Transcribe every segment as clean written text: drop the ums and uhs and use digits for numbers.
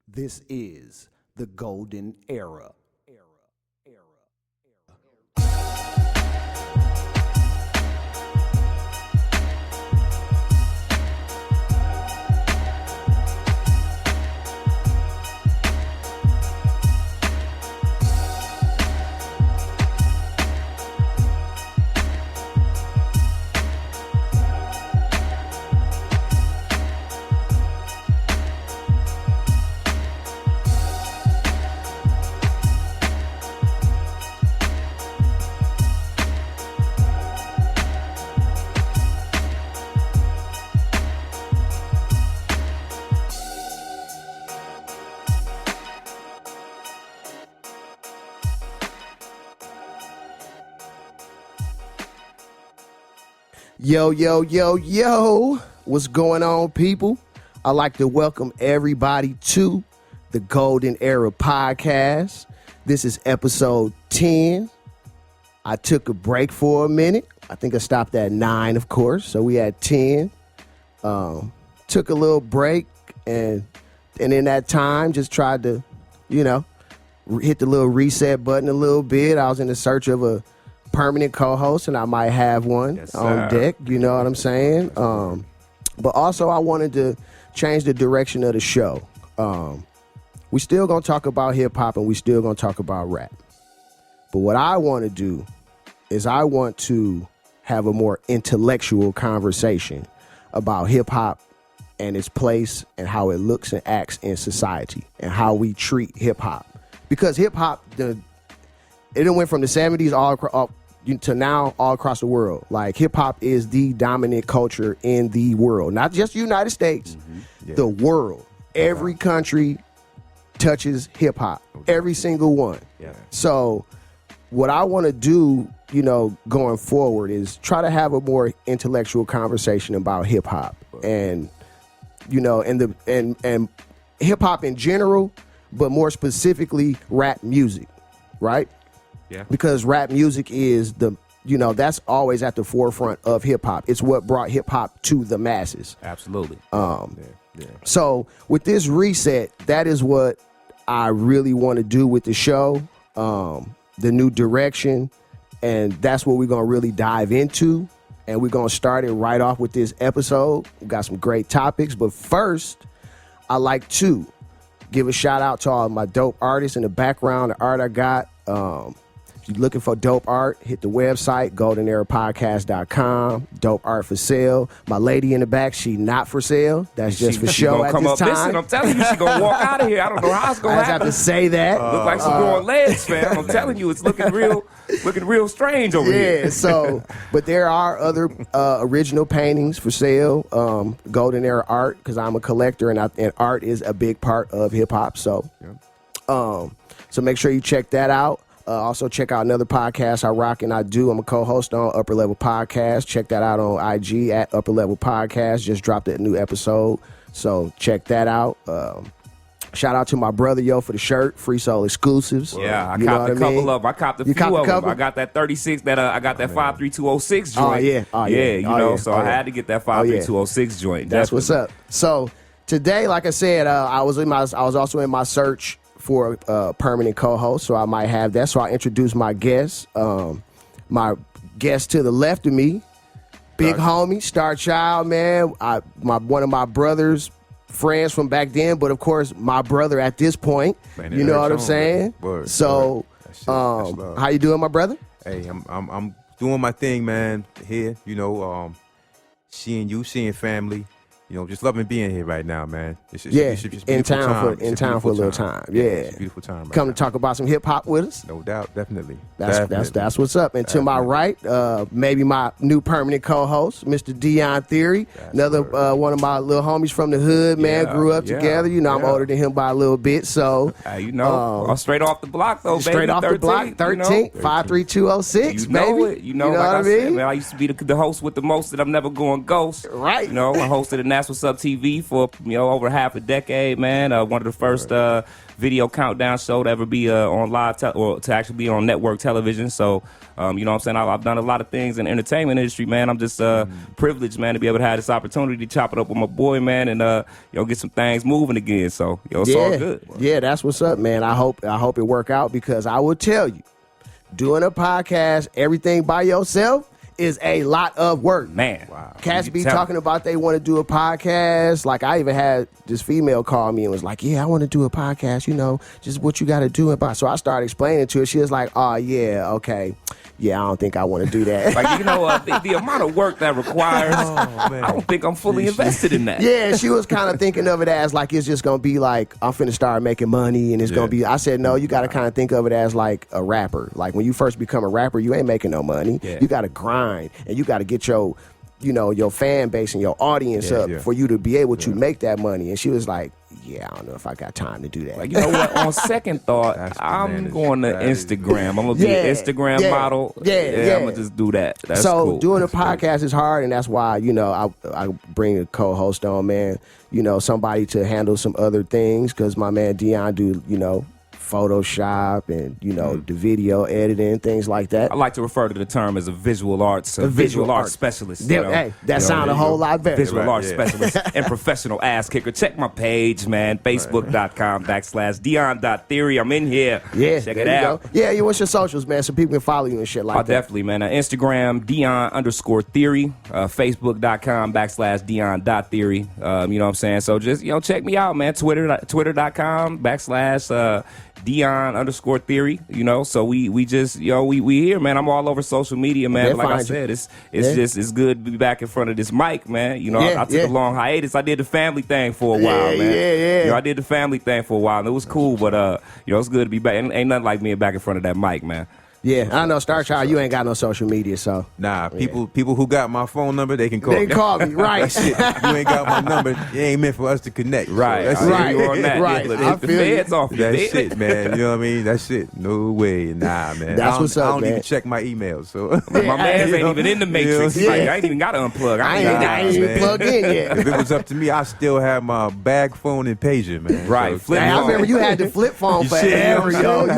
This is the golden era. Yo, yo, yo, yo. What's going on, people? I'd like to welcome everybody to the Golden Era Podcast. This is episode 10. I took a break for a minute. I think I stopped at 9, of course. So we had 10. Took a little break and in that time just tried to, hit the little reset button a little bit. I was in the search of a permanent co-host, and I might have one on deck. You know what I'm saying? But also I wanted to change the direction of the show. We still gonna talk about hip hop and we still gonna talk about rap. But what I want to do is I want to have a more intellectual conversation about hip hop and its place and how it looks and acts in society and how we treat hip hop. Because hip hop, it went from the 70s all to now all across the world. Like, hip hop is the dominant culture in the world, not just the United States, the world. Every country touches hip hop, every single one. So what I want to do, going forward is try to have a more intellectual conversation about hip hop and, and hip hop in general, but more specifically rap music, right? Yeah. Because rap music is that's always at the forefront of hip hop. It's what brought hip hop to the masses. Absolutely. So with this reset, that is what I really want to do with the show, the new direction, and that's what we're going to really dive into. And we're going to start it right off with this episode. We got some great topics, but first, I like to give a shout out to all my dope artists in the background, the art I got. If you're looking for dope art, hit the website, goldenerapodcast.com. Dope art for sale. My lady in the back, she not for sale. That's just for show at this time. Listen, I'm telling you, she gonna walk out of here. I don't know how it's gonna happen. I just have to say that. Look like she's growing legs, fam. I'm telling you, it's looking real strange over here. Yeah, so, but there are other original paintings for sale, Golden Era art, because I'm a collector, and art is a big part of hip hop. So, so make sure you check that out. Also, check out another podcast I rock and I do. I'm a co-host on Upper Level Podcast. Check that out on IG at Upper Level Podcast. Just dropped a new episode, so check that out. Shout out to my brother, for the shirt, Free Soul exclusives. Yeah, I copped a couple of them. I copped a few of them. I got that 36, I got that 53206 joint. Oh, yeah. So I had to get that 53206 joint. That's what's up. So today, like I said, I was also in my search for a permanent co-host, so I might have that. So I introduce my guest. My guest to the left of me, big homie, Star Child, man. One of my brother's friends from back then, but of course my brother at this point. Man, you know what I'm saying? Word, so, how you doing, my brother? Hey, I'm doing my thing, man. Here, seeing family. Just loving being here right now, man. It's in town for a little time. Yeah, it's a beautiful time. Come to talk about some hip hop with us. No doubt, definitely. That's what's up. And to my right, maybe my new permanent co-host, Mr. Dion Theory, another one of my little homies from the hood, man. Grew up together. I'm older than him by a little bit, so straight off the block though, baby. Straight off the block, 13, 53206, baby. Like I mean? I used to be the host with the most that I'm never going ghost. Right. I hosted a That's What's Up TV for over half a decade, man. One of the first video countdown show to ever be on live or to actually be on network television. So, you know what I'm saying? I've done a lot of things in the entertainment industry, man. I'm just privileged, man, to be able to have this opportunity to chop it up with my boy, man, and get some things moving again. So, it's all good. Yeah, that's what's up, man. I hope it work out, because I will tell you, doing a podcast, everything by yourself, is a lot of work. Man. Wow. Cats be talking about they want to do a podcast. Like, I even had this female call me and was like, yeah, I want to do a podcast, just what you got to do about. So I started explaining to her. She was like, oh, yeah, okay. Yeah, I don't think I want to do that. Like, the amount of work that requires, I don't think I'm fully invested in that. Yeah, she was kind of thinking of it as like, it's just going to be like, I'm finna start making money and it's going to be, I said, no, you got to kind of think of it as like a rapper. Like, when you first become a rapper, you ain't making no money. Yeah. You got to grind and you got to get your fan base and your audience up for you to be able to make that money. And she was like, yeah, I don't know if I got time to do that. Like, you know what? On second thought, I'm going to Instagram. I'm going to be an Instagram model. I'm going to just do that. That's cool. Doing a podcast is hard, and that's why, I bring a co-host on, man. Somebody to handle some other things, because my man Dion do, Photoshop and the video editing, things like that. I like to refer to the term as a visual arts specialist. Hey, that sounds a whole lot better. Visual arts specialist and professional ass kicker. Check my page, man. Facebook.com/Dion.theory. I'm in here. Yeah, check it out. Yeah, what's your socials, man, so people can follow you and shit like that? Definitely, man. Instagram Dion_theory. Facebook.com/Dion.theory. You know what I'm saying? So just check me out, man. Twitter.com/ Dion_theory, so we just, we here, man. I'm all over social media, man. But like I said, it's good to be back in front of this mic, man. I took a long hiatus. I did the family thing for a while, man. I did the family thing for a while, and it was cool, but it's good to be back. Ain't nothing like being back in front of that mic, man. Yeah, I know, Star Child, you ain't got no social media, so. Nah, people who got my phone number, they can call me. They can call me, right. That's it. You ain't got my number, it ain't meant for us to connect. Right. So that's right. it. On that. Right. Yeah, the feds off you. That's it, man. You know what I mean? That's it. No way. Nah, man. That's what's up, I don't man. even check my emails, so. My man ain't even in the matrix. I ain't even got to unplug. I ain't even plugged in yet. If it was up to me, I still have my bag phone and pager, man. Right. So, I remember you had the flip phone forever, yo.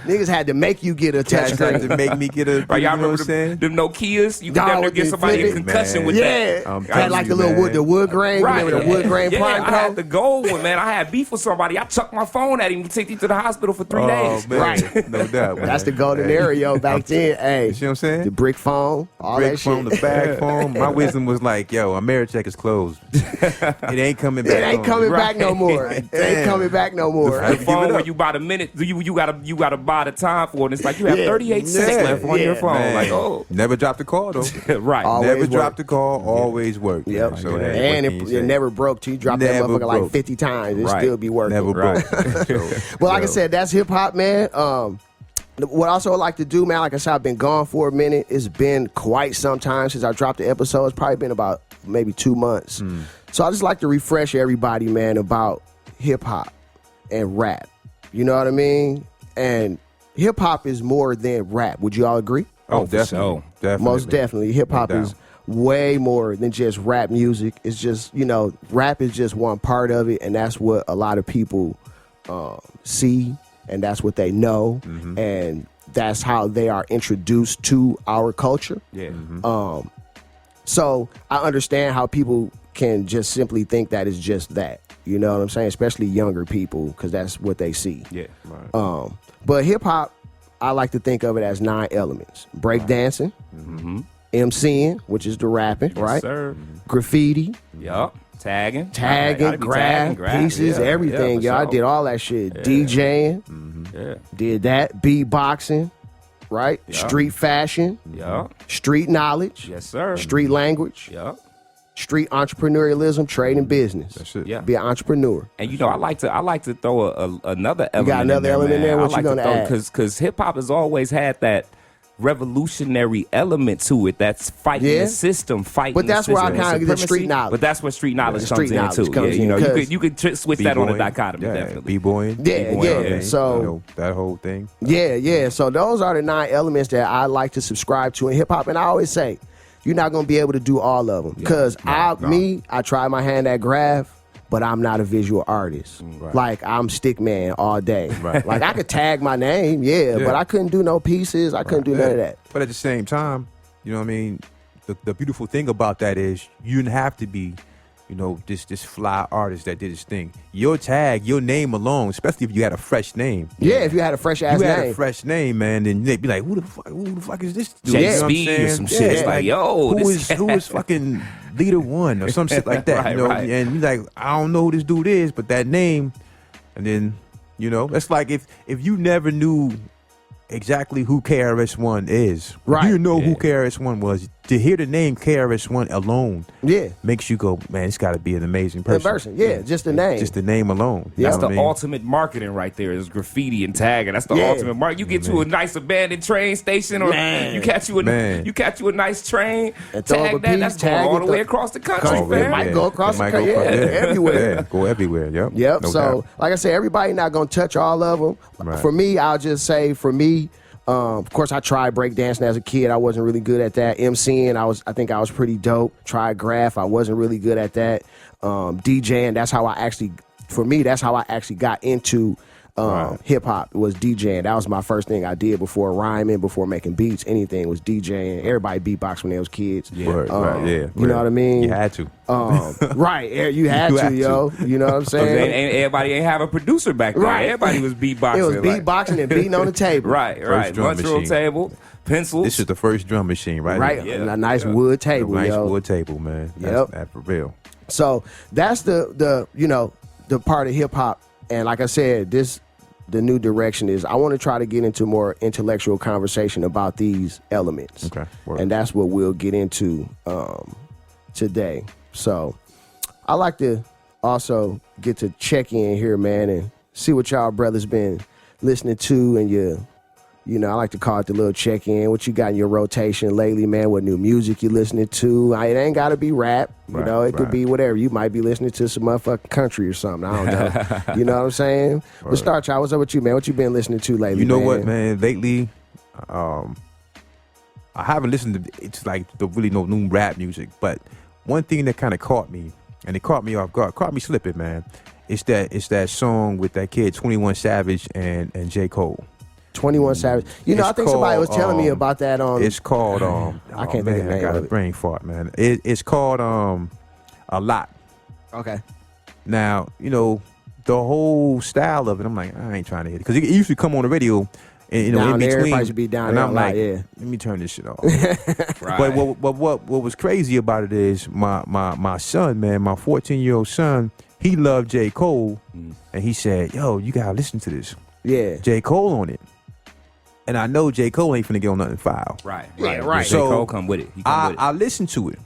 Niggas had to make you get a touch screen. To make me get a. Right, y'all remember them Nokias? You could definitely get somebody a concussion with that. Had like the wood grain. Right. Remember the wood grain prime I had the gold one, man. I had beef with somebody. I chucked my phone at him and took him to the hospital for 3 days. Man. Right. No doubt, man. That's the golden era, yo, back then. Hey. You see what I'm saying? The brick phone, all that shit. The bag phone. My wisdom was like, yo, Americheck is closed. It ain't coming back. It ain't coming back no more. It ain't coming back no more. The phone where you buy the minute, you gotta buy the time for it. And it's like you have 38 seconds left on your phone. Man. Like, oh. Never dropped the call, though. Right. Always never work. dropped the call, always worked. Yep. So and it never broke till you dropped that motherfucker like 50 times. It still be working. Never broke. Well, like I said, that's hip hop, man. What I also like to do, man, like I said, I've been gone for a minute. It's been quite some time since I dropped the episode. It's probably been about maybe 2 months. So I just like to refresh everybody, man, about hip hop and rap. You know what I mean? And hip hop is more than rap. Would you all agree? Oh, definitely. Most definitely. Hip hop is way more than just rap music. It's just, rap is just one part of it, and that's what a lot of people see, and that's what they know, and that's how they are introduced to our culture. Yeah. So I understand how people can just simply think that it's just that. You know what I'm saying? Especially younger people, because that's what they see. Yeah. Right. But hip hop, I like to think of it as 9 elements: breakdancing, MCing, which is the rapping, right? Sir. Graffiti, tagging, graph, pieces, everything. Yo, I did all that shit. DJing, did that. Beatboxing, right? Street fashion, street knowledge, yes sir. Street language, street entrepreneurialism, trade and business. That's it. Be an entrepreneur. And I like to throw another element. You got another element in there? What you gonna add? Because hip hop has always had that revolutionary element to it. That's fighting the system, fighting. But that's the where I system. kind of get the street knowledge. But that's where street knowledge comes in too. You could switch that on the dichotomy. Definitely. B-boying. Yeah. So that whole thing. Yeah. So those are the 9 elements that I like to subscribe to in hip hop, and I always say, you're not gonna be able to do all of them. Because I try my hand at graph, but I'm not a visual artist. Right. Like, I'm stick man all day. Right. Like, I could tag my name, but I couldn't do no pieces. I couldn't do none of that. But at the same time, you know what I mean? The beautiful thing about that is you didn't have to be, you know, this fly artist that did his thing. Your tag, your name alone, especially if you had a fresh name. Yeah, if you had a fresh ass you name. had a fresh name, man, then they'd be like, who the fuck is this dude? Jay You know what I'm Speed saying? or some shit. It's like, yo, who is fucking leader one or some shit like that? Right, you know, right. and you're like, I don't know who this dude is, but that name, and then, you know, that's like if you never knew exactly who KRS-One is. Right. You know who KRS-One was. To hear the name KRS-One alone makes you go, man, it's got to be an amazing person. Just the name. Just the name alone. That's know the what I mean? ultimate marketing right there. Is graffiti and tagging. That's the ultimate mark. You get to a nice abandoned train station, or you catch you a nice train. And throw up a Tag that. piece, That's going all the way across the country, It man. might go across the country. Everywhere. Yeah, go everywhere. Yep. Yep. No So, doubt. like I said, everybody not gonna touch all of them. Right. For me, I'll just say, of course, I tried breakdancing as a kid. I wasn't really good at that. MCing, I think I was pretty dope. Tried graph. I wasn't really good at that. DJing, that's how I actually got into hip hop, was DJing. That was my first thing I did before rhyming, before making beats. Anything was DJing. Everybody beatboxed when they was kids. Yeah. Right. You know what I mean? You had to. Right. You had to, yo. You know what I'm saying? Everybody ain't have a producer back then. Right. Everybody was beatboxing. It was beatboxing and beating on the table. Right. drum Lunchroom machine. table, pencils. This is the first drum machine, right? Right. Yeah. A nice wood table, Nice yo. wood table, man. That's for real. So that's the part of hip hop. And like I said, the new direction is I want to try to get into more intellectual conversation about these elements. Okay. Word. And that's what we'll get into today. So I like to also get to check in here, man, and see what y'all brothers been listening to, and you know, I like to call it the little check-in. What you got in your rotation lately, man? What new music you listening to? It ain't got to be rap. You know, it could be whatever. You might be listening to some motherfucking country or something. I don't know. You know what I'm saying? But start, y'all. What's up with you, man? What you been listening to lately, You know what, man? Lately, I haven't listened to, it's like the really no new rap music, but one thing that kind of caught me, and it caught me off guard, caught me slipping, man. It's that song with that kid 21 Savage and J. Cole. 21 Savage. You know, I think somebody was telling me about that on. It's called I can't think of the name I got of a it. brain fart, man. It's called A Lot. Okay. Now, you know, the whole style of it, I'm like, I ain't trying to hit it. Because it usually come on the radio, and, you know, Down in there, between. everybody should be down and there I'm a lot, like, yeah. let me turn this shit off. Right. But what was crazy about it is my son, man, my 14-year-old son, he loved J. Cole, and he said, yo, you gotta listen to this. Yeah. J. Cole on it. And I know J. Cole ain't finna get on nothing foul. Right. Yeah, right. J. Cole come with it. He come with it. I listened to it,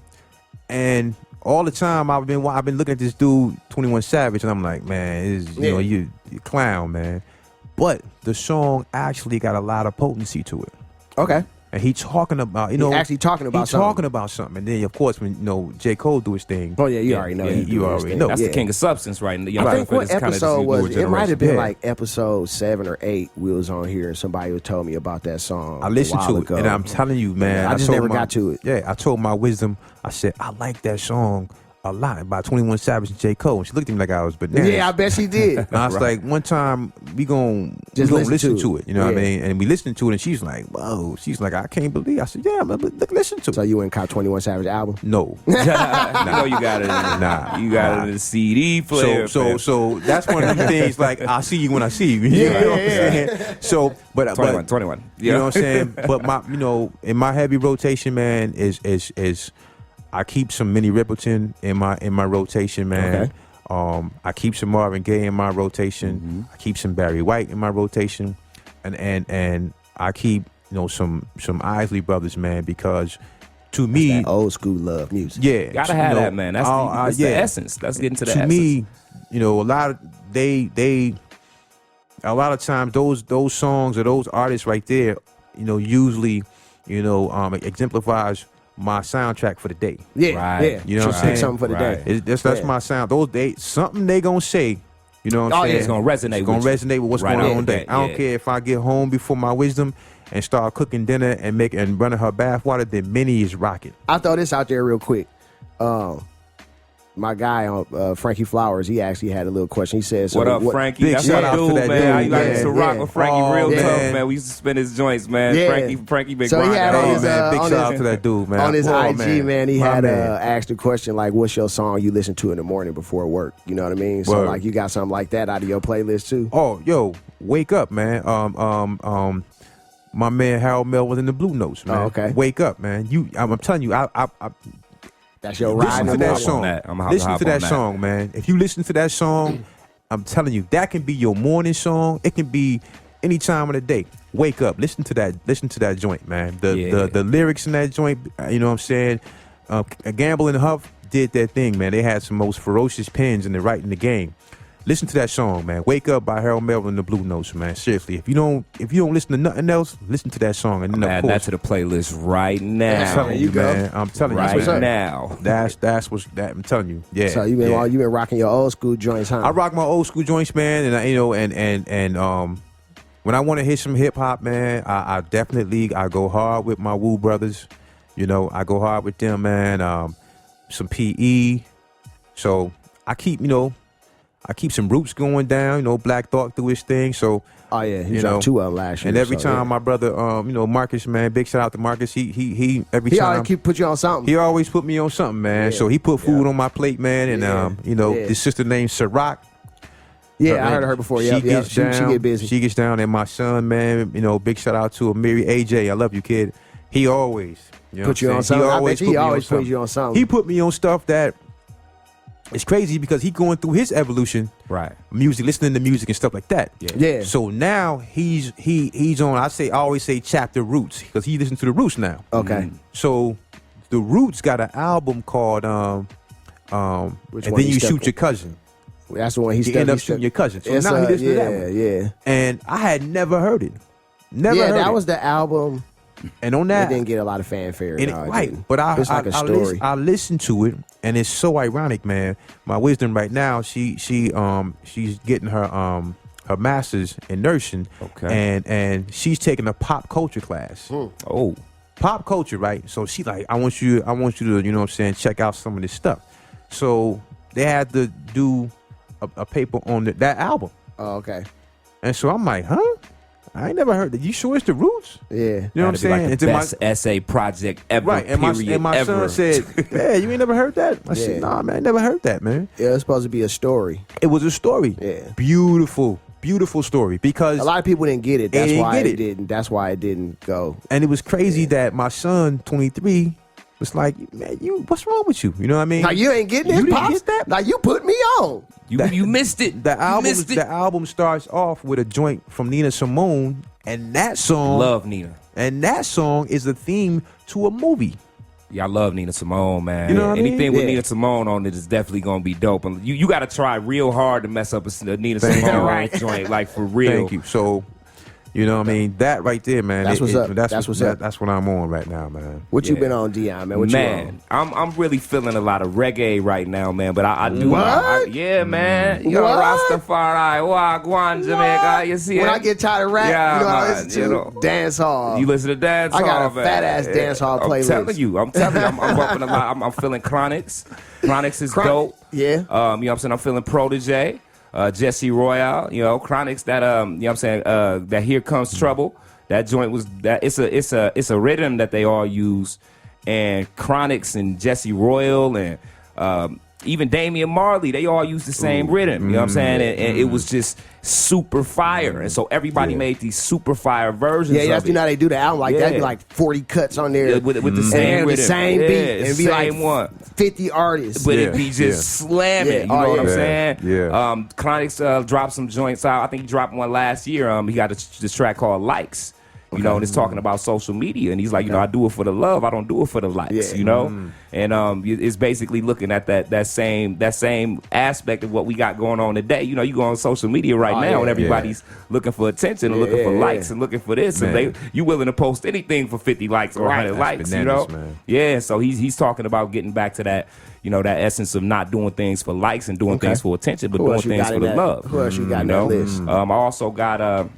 and all the time I've been looking at this dude 21 Savage, and I'm like, man, you know, you clown, man. But the song actually got a lot of potency to it. Okay. And he talking about, you know, He actually talking about something. talking about something. And then of course when, you know, J. Cole do his thing. Oh yeah, you already know. you already know. That's Yeah. the king of substance, right? I think what episode was it? It might have been Yeah. like episode 7 or 8. We was on here and somebody told me about that song. I listened a to while it, ago. and I'm telling you, man. I just told never got to it. Yeah, I told my wisdom. I said I like that song a lot by 21 Savage and J. Cole. And she looked at me like I was bananas. Yeah, I bet she did. And I was like, one time we gon' Just listen to it. You know what I Yeah. mean? And we listened to it, and she's like, whoa. She's like, I can't believe. I said, yeah, but listen to So it. you went and caught 21 Savage album? No. You know you got it. You got it in the CD player. So that's one of the things. Like, I see you when I see you. You know what I'm saying? So, but 21. You know what I'm saying? But my, you know, in my heavy rotation, man, is I keep some Minnie Riperton in my rotation, man. Okay. I keep some Marvin Gaye in my rotation. I keep some Barry White in my rotation, and I keep, you know, some Isley Brothers, man, because to me, That old school love music. yeah, Gotta have that, man. That's the essence. Let's get into the essence. To me, you know, a lot of times those songs or those artists right there, you know, usually, you know, exemplifies my soundtrack for the day. Yeah, Right. yeah. You know what I'm Should saying? pick something for the Right. day. That's my sound. Something they gonna say You know what I'm saying? It's gonna resonate. It's gonna with you. resonate with what's Right going off on the today. bat, I don't yeah. care if I get home before my wisdom and start cooking dinner and running her bath water. Then Minnie is rocking. I'll throw this out there real quick. My guy on Frankie Flowers, he actually had a little question. He said, so What up, Frankie? Big That's shout my out to dude, that man. dude, I used to man. rock with Frankie Oh, real man. tough, man. We used to spin his joints, man. Yeah. Frankie been So he grinding had hard. on his, man, big on shout out his- to that dude, man. On his Oh, IG, man, he My had man. asked a question like, what's your song you listen to in the morning before work? You know what I mean? So, Word. like, you got something like that out of your playlist, too? Oh, yo, wake up, man. My man Harold Mel was in the Blue Notes, man. Oh, okay. Wake up, man. I'm telling you, I That's your ride listen in to the that morning. song. that. I'ma Listen hop to on that that. song, man. If you listen to that song, I'm telling you, that can be your morning song. It can be any time of the day. Wake up, listen to that joint, man. The lyrics in that joint, you know what I'm saying? Gamble and Huff did their thing, man. They had some most ferocious pens in the right in the game. Listen to that song, man. Wake Up by Harold Melvin and the Blue Notes, man. Seriously, if you don't listen to nothing else, listen to that song. And then Add of that course, to the playlist right I'm now. telling you, you go. man. I'm telling Right you, what's up. now. that's what's that. I'm telling you, yeah. So you been yeah. you been rocking your old school joints, huh? I rock my old school joints, man, and when I want to hit some hip hop, man, I definitely I go hard with my Woo brothers. You know, I go hard with them, man. Some PE. So I keep some roots going down. You know, Black Thought do his thing. So Oh yeah, he you dropped know, 2 of them last year. and every so, time yeah. my brother, Marcus, man, big shout out to Marcus. He every He time always put you on something. he always put me on something, man. Yeah. So he put food on my plate, man, and Yeah. this sister named Ciroc. yeah, I heard of her before. Yeah, She gets down. She get busy. She gets down, and my son, man. You know, big shout out to Amiri AJ. I love you, kid. He always Put you on something. I bet he always put you on something. He put me on stuff that is crazy because he going through his evolution, Right. music, listening to music and stuff like that. Yeah. So now he's on. I always say chapter Roots because he listens to the Roots now. Okay. So the Roots got an album called Which and one then you stepped shoot on? your cousin. That's the one he You end up shooting your cousin. So now he listens to that one. yeah. And I had never heard it. Never Yeah, heard that it. was the album. And on It that, didn't get a lot of fanfare. and no, it right, didn't. but It's like a story. I listened to it, and it's so ironic, man. My wisdom right now, she's getting her master's in nursing, Okay. and she's taking a pop culture class. Oh. Pop culture, right? So she like, I want you to, you know what I'm saying, check out some of this stuff. So they had to do a paper on that album, Oh, okay. and so I'm like, huh? I ain't never heard that. You sure it's the Roots? Yeah. You know what I'm That'd be saying? like And the then best essay project ever. right, and my ever. son said, "Yeah, you ain't never heard that." I said, Yeah. "Nah, man, I never heard that, man." Yeah, it's supposed to be a story. It was a story. Yeah. Beautiful story because A lot of people didn't get it. They That's didn't why get it it. didn't. That's why it didn't go. and it was crazy that my son, 23, was like, "Man, what's wrong with you?" You know what I mean? Now you ain't getting You it, didn't Pops. get that? Now you put me on. You missed it. The You missed it. album starts off with a joint from Nina Simone, and that song, Love Nina. and that song is the theme to a movie. Yeah, I love Nina Simone, man. You know what I mean? Anything with Yeah. Nina Simone on it is definitely gonna be dope. And you got to try real hard to mess up a Nina Thank Simone you. joint, like for real. Thank you. So, you know what I mean? That right there, man. That's what's up. That's what's up. That's what I'm on right now, man. What you Yeah. been on, Dion, man? What you Man, I'm really feeling a lot of reggae right now, man. But I do, What? yeah, man. Yo, What? Rastafari, Wagwan, Jamaica. You see on? it? When I get tired of rap, Yeah, you know, I man, listen to you know. dance hall. You listen to dance I got hall, a man. fat-ass dance hall playlist. I'm telling you, I'm bumping a lot. I'm feeling Chronics. Chronics is dope. Yeah. You know what I'm saying? I'm feeling Protege, Jesse Royale, you know, Chronics that you know what I'm saying, that Here Comes Trouble. That joint was that it's a rhythm that they all use, and Chronics and Jesse Royale and even Damian Marley, they all use the same rhythm. You know what I'm saying? And it was just super fire. And so everybody made these super fire versions. Yeah, that's of it. you know how they do the album like that. Yeah. Be like 40 cuts on there With the and same the rhythm. same Yeah, beat, it's and be the like same one. 50 artists. But Yeah, it be just yeah. slamming. Yeah. You know Oh, what I'm yeah. saying? Yeah. Chronix dropped some joints out. I think he dropped one last year. He got this track called Likes. You know, and it's talking about social media, and he's like, you know, I do it for the love, I don't do it for the likes, you know, and it's basically looking at that same aspect of what we got going on today. You know, you go on social media right now, and everybody's looking for attention and looking for likes and looking for this, and you willing to post anything for 50 likes or 100 likes, bananas, you know, man. Yeah. So he's talking about getting back to that. You know, that essence of not doing things for likes and doing things for attention, but doing things for the love. Who else you got in that list? I also got a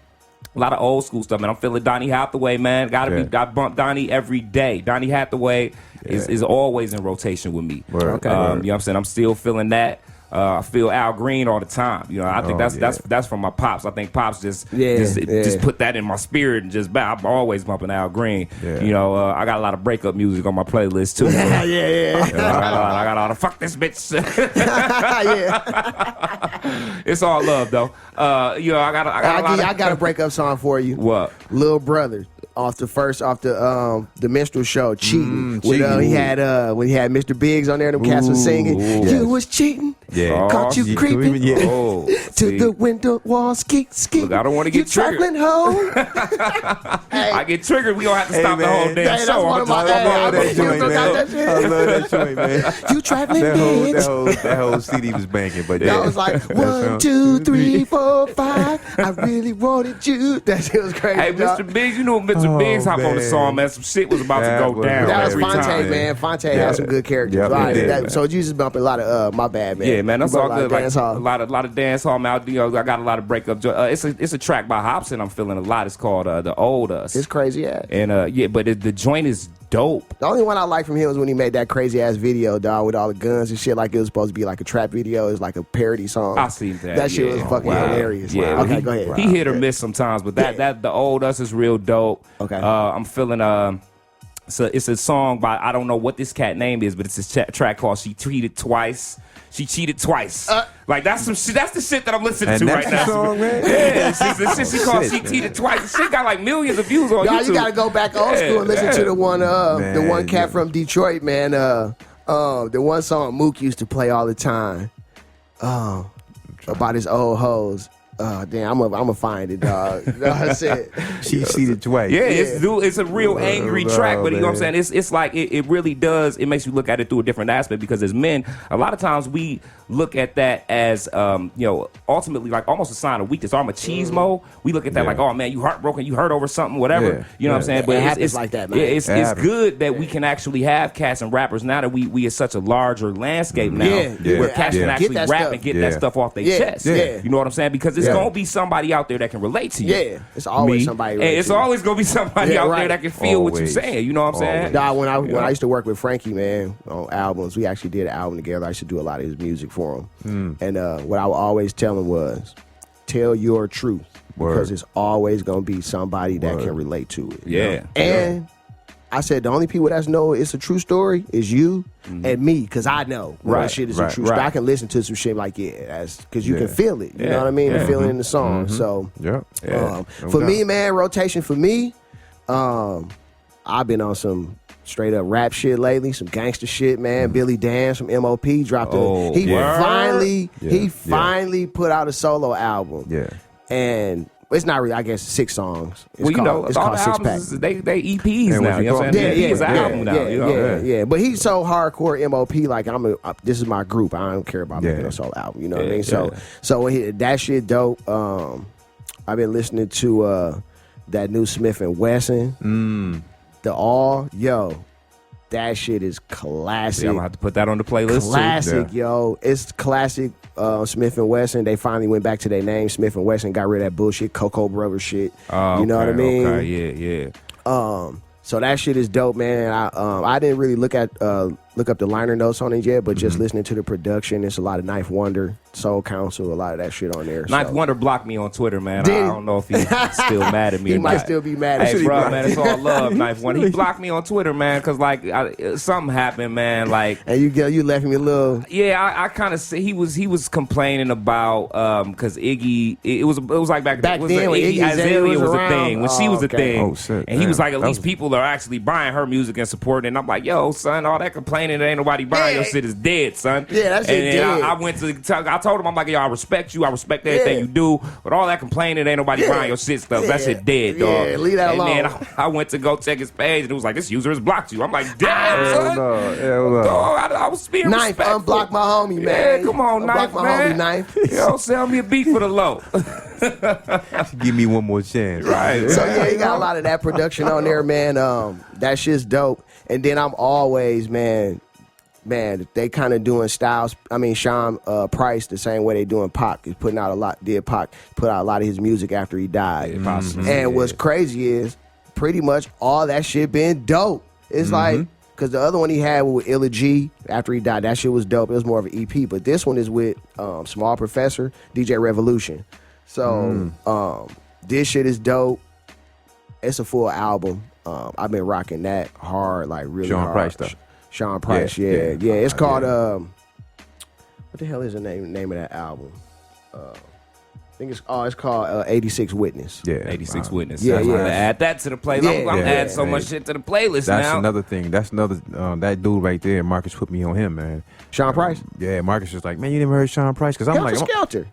lot of old school stuff, man. I'm feeling Donny Hathaway, man. I bump Donny every day. Donny Hathaway is always in rotation with me. Word. Okay. You know what I'm saying? I'm still feeling that. I feel Al Green all the time. You know, I think that's from my pops. I think pops just put that in my spirit and just I'm always bumping Al Green. Yeah. You know, I got a lot of breakup music on my playlist too. So, Yeah. you know, I got a lot of fuck this bitch. It's all love though. You know, I got a breakup song for you. What? Lil Brother. Off the minstrel show, cheating. When he had Mr. Biggs on there, them cats was singing. You was cheating. Yeah. Caught you creeping. To the window wall, skeet. Look, I don't want to get triggered. Trifling hoe. Hey. I get triggered. We gonna have to stop the whole damn That's show. one of my. I love that joint, man. You trifling bitch. That whole CD was banging, but I was like 1, 2, 3, 4, 5. I really wanted you. That shit was crazy. Hey, Mr. Biggs, you know Mr. Biggs hop on the song, man. Some shit was about to go down. That was every Fonte, time. man. Fonte had some good characters. Yep, Right. So you just bumping a lot of my bad, man. Yeah, man, that's all good. Like, dance hall. a lot of dance hall, man. You know, I got a lot of breakup. It's a track by Hobson. I'm feeling a lot. It's called The Old Us. It's crazy, yeah. And but the joint is dope. The only one I like from him was when he made that crazy ass video, dog, with all the guns and shit. Like it was supposed to be like a trap video. It was like a parody song. I seen that. That shit was fucking hilarious. Yeah, okay, go ahead. He hit or miss sometimes, but that The Old Us is real dope. Okay. I'm feeling So it's a song by, I don't know what this cat name is, but it's a track called She Cheated Twice. She cheated twice. Like that's some shit. That's the shit that I'm listening to right now. Song, man? Yeah, the shit she called She Cheated Twice. The shit got like millions of views on YouTube. You gotta go back old school and listen to the one cat from Detroit, man. The one song Mook used to play all the time. About his old hoes. Damn, I'm gonna find it, dog. That's it. She cheated twice. Yeah, it's a real angry track, but you know what I'm saying? It's like it really does. It makes you look at it through a different aspect because as men, a lot of times we look at that as ultimately like almost a sign of weakness. Or machismo. We look at that like, oh man, you heartbroken, you hurt over something, whatever. Yeah. You know what I'm saying? But it happens like that, man. Yeah, it's good that we can actually have cats and rappers now that we are such a larger landscape now where cats can actually rap and get that stuff off their chest. Yeah. You know what I'm saying? Because it's gonna be somebody out there that can relate to you. Yeah, it's always somebody. And it's always gonna be somebody out there that can feel what you're saying. You know what I'm saying? Dog, when I used to work with Frankie, man, on albums, we actually did an album together. I used to do a lot of his music for him. And what I would always tell him was, tell your truth. Because it's always going to be somebody that can relate to it. Yeah. And I said, the only people that know it's a true story is you and me, because I know when that shit is a true story. I can listen to some shit like, that's because you can feel it. You know what I mean? The feeling in the song. So, for me, man, rotation for me, I've been on some straight up rap shit lately, some gangster shit, man. Billy Dan from MOP dropped he finally put out a solo album. Yeah. And it's not really, I guess, 6 songs. It's called all Six the Pack. albums, they EPs now. You know what I'm saying? EPs an album now. Yeah. But he's so hardcore MOP, like this is my group. I don't care about making a solo album. You know what I mean? So that shit dope. I've been listening to that new Smith and Wesson. That shit is classic. Yeah, I'm gonna have to put that on the playlist. Classic, yo. It's classic. Smith and Wesson. They finally went back to their name. Smith and Wesson got rid of that bullshit Cocoa Brothers shit. You know what I mean? Okay, yeah. So that shit is dope, man. I didn't really look up the liner notes on it yet, but just listening to the production, it's a lot of Knife Wonder, Soul Council, a lot of that shit on there. Knife Wonder blocked me on Twitter, man. I don't know if he's still mad at me. He or might not. still be mad at me. me. Hey, bro, man, it's all love, Knife Wonder. He blocked me on Twitter, man, because like something happened, man. Like, and you left me a little. Yeah, I kind of he was complaining about because Iggy. It was like back then when Iggy Azalea was a thing, when she was a thing. Oh shit! And he was like, at least people are actually buying her music and supporting. And I'm like, yo, son, all that complaining that ain't nobody buying your shit is dead, son. Yeah, that shit dead. I went to I talked told him, I'm like, yo, I respect you. I respect everything you do. But all that complaining, ain't nobody buying your shit stuff. That shit dead, dog. Yeah, leave that alone. And then I went to go check his page, and it was like, this user has blocked you. I'm like, damn, son. No. Dog, I was being Knife, respectful. unblock my homie, man. Yeah, come on, unblock Knife, my man. homie, Knife. You know, sell me a beat for the low. Give me one more chance. Right. So yeah, he got a lot of that production on there, man. That shit's dope. And then I'm always, man, they kind of doing styles. I mean, Sean Price, the same way they doing Pac. He's putting out a lot. Pac put out a lot of his music after he died. And what's crazy is pretty much all that shit been dope. It's like, because the other one he had with Illa G after he died, that shit was dope. It was more of an EP. But this one is with Small Professor, DJ Revolution. So this shit is dope. It's a full album. I've been rocking that hard, like really Sean hard. Price stuff. Sean Price, yeah. It's called what the hell is the name of that album? I think it's called 86 Witness. Yeah, 86 Witness. Yeah, I'm yeah. gonna add that to the playlist. I'm adding so much shit to the playlist That's now. another thing. That's another that dude right there. Marcus put me on him, man. Sean Price? Yeah, Marcus was like, man, you never heard Sean Price? Because I'm Helter like, Skelter.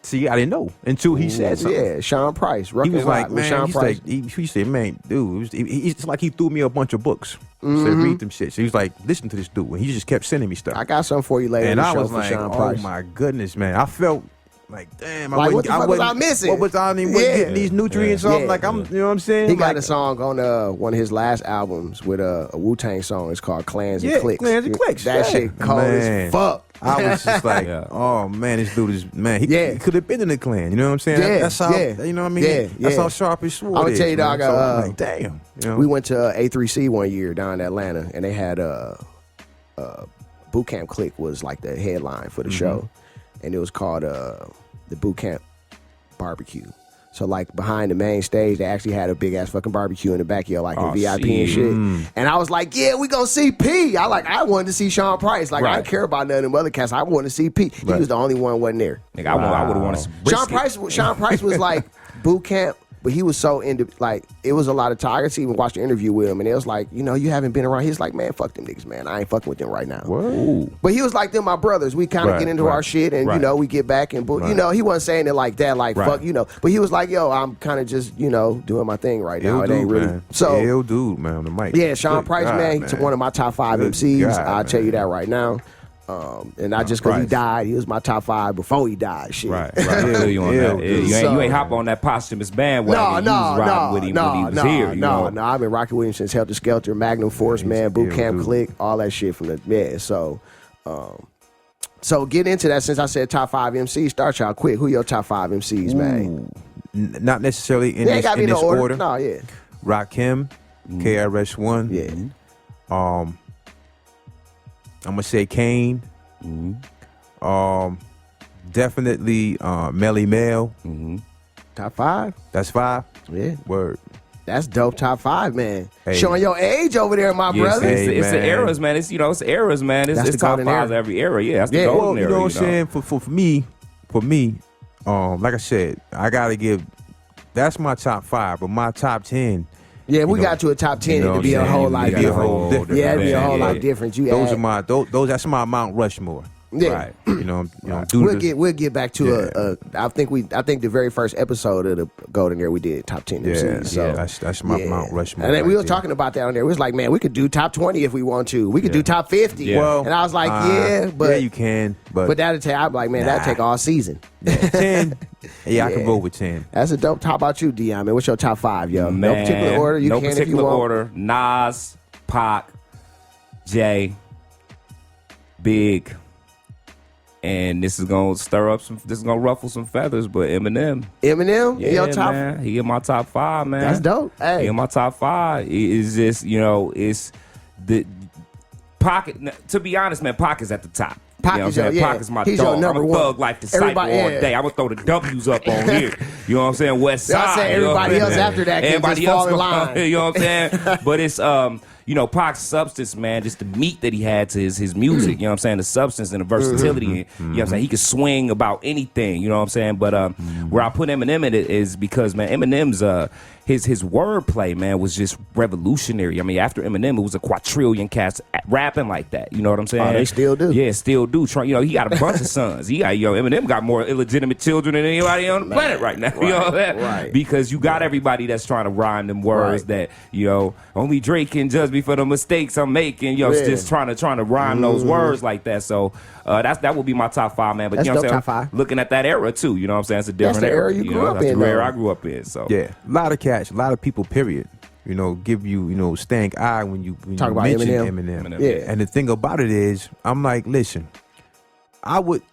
see, I didn't know until he said something. Yeah, Sean Price. He was like, man, Sean he's Price. like, he said, man, dude, it's like he threw me a bunch of books. Said, read them shit. So he was like, listen to this dude. And he just kept sending me stuff. I got something for you later in And the I show was for like, Sean oh Price. my goodness, man. I felt like, damn, Like, what the fuck was I missing? What was I wasn't getting these nutrients off? Yeah. Like, you know what I'm saying? He got like, a song on one of his last albums with a Wu-Tang song. It's called Clans and Clicks. Clans and Clicks. That shit cold as fuck. I was just like, oh man, this dude is he could have been in the Clan. You know what I'm saying? Yeah, that's how you know what I mean. That's how sharp his sword is. I'm gonna tell you, dog. So I'm like, damn. You know? We went to A3C one year down in Atlanta, and they had Boot Camp Click was like the headline for the show, and it was called the Boot Camp Barbecue. So like behind the main stage, they actually had a big ass fucking barbecue in the backyard, like a VIP and shit. And I was like, yeah, we gonna see P. I wanted to see Sean Price. Like I didn't care about none of them other cats. I wanted to see P. He was the only one wasn't there. Nigga, I would have wanted some brisket. Sean Price was like boot camp, but he was so into like it was a lot of time. I even watched the interview with him, and it was like, you know, you haven't been around. He's like, man, fuck them niggas, man. I ain't fucking with them right now. But he was like, them my brothers. We kind of get into our shit, and you know, we get back and you know, he wasn't saying it like that, like fuck, you know. But he was like, yo, I'm kind of just, you know, doing my thing right now. It ain't really man. so. Ill dude, man, on the mic. Yeah, Sean Price, man, he's one of my top 5 MCs. God, I'll tell man. you that right now. And not just because he Price. died, he was my top 5 before he died. Shit. Right. I feel you on that. You ain't hop on that posthumous bandwagon. You was riding with him when he was here. No, I've been rocking with him since Helter Skelter, Magnum Force, man, Boot Camp Click, all that shit from the So get into that. Since I said top 5 MCs, start y'all quick. Who your top 5 MCs, man? Not necessarily in They ain't this, got me in no this order. order. No, yeah. Rakim, KRS-One. Yeah. I'm gonna say Kane. Definitely Melly Mel. Top 5? That's 5. Yeah. Word. That's dope. Top 5, man. Hey. Showing your age over there, my brother. It's the man. eras, man. It's it's eras, man. That's It's the top golden 5 era. every era. Yeah, that's the Yeah. golden Well, you era. know what I'm saying? For me, like I said, I gotta give. That's my top 5, but my top 10. Yeah, we You know, got to a top 10. you know It'd what be I'm a saying? whole lot It'd be a different. whole different, Yeah, it'd be a man. whole Yeah. lot different. You Those add- are my those. That's my Mount Rushmore. Yeah. Right. You know. Due to the- We'll get back to I think the very first episode of the Golden Era we did top 10 MCs. So that's my Mount Rushmore. And then we right was there. talking about that on there. We was like, man, we could do top 20 if we want to. We could do top 50. Yeah. Well, and I was like, but yeah, you can, but that'll take. I'm like, man, that'll take all season. 10. Yeah, I can roll with 10. That's a dope. Top about you, Dion, man. What's your top 5, yo? No Man, particular order. You no can if particular you want. order. Nas, Pac, Jay, Big, and this is gonna ruffle some feathers. But Eminem, Eminem, yeah, your top. man, he in my top 5, man. That's dope. Hey, He in my top 5. Is just it's the Pac. To be honest, man, Pac is at the top. Pac You know what I'm is your- saying? yeah. Pac is my He's your dog. number I'm a one. thug life disciple Everybody- all yeah. day. I'm gonna throw the W's up on here. You know what I'm saying? West I Side. said you know what everybody I'm else saying? after that can Everybody just fall else in gonna- line. You know what I'm saying? But it's you know, Pac's substance, man, just the meat that he had to his music, you know what I'm saying? The substance and the versatility, and, you know what I'm saying? He could swing about anything, you know what I'm saying? But where I put Eminem in it is because, man, Eminem's his wordplay, man, was just revolutionary. I mean, after Eminem, it was a quadrillion cats rapping like that. You know what I'm saying? Oh, they still do. Yeah, still do. You know, he got a bunch of sons. Eminem got more illegitimate children than anybody on the planet right now. You know that? Right. Because you got everybody that's trying to rhyme them words that, you know, only Drake can judge me for the mistakes I'm making. You know, just trying to rhyme those words like that. So that would be my top 5, man. But that's you know what I'm saying? Top 5. Looking at that era too. You know what I'm saying? It's a different That's the era you grew up that's in, the era though. I grew up in. So Yeah, a lot of cats, a lot of people, period, you know, give you, you know, stank eye when you Talk you about mention Eminem. Eminem. Yeah. And the thing about it is, I'm like, listen, I don't,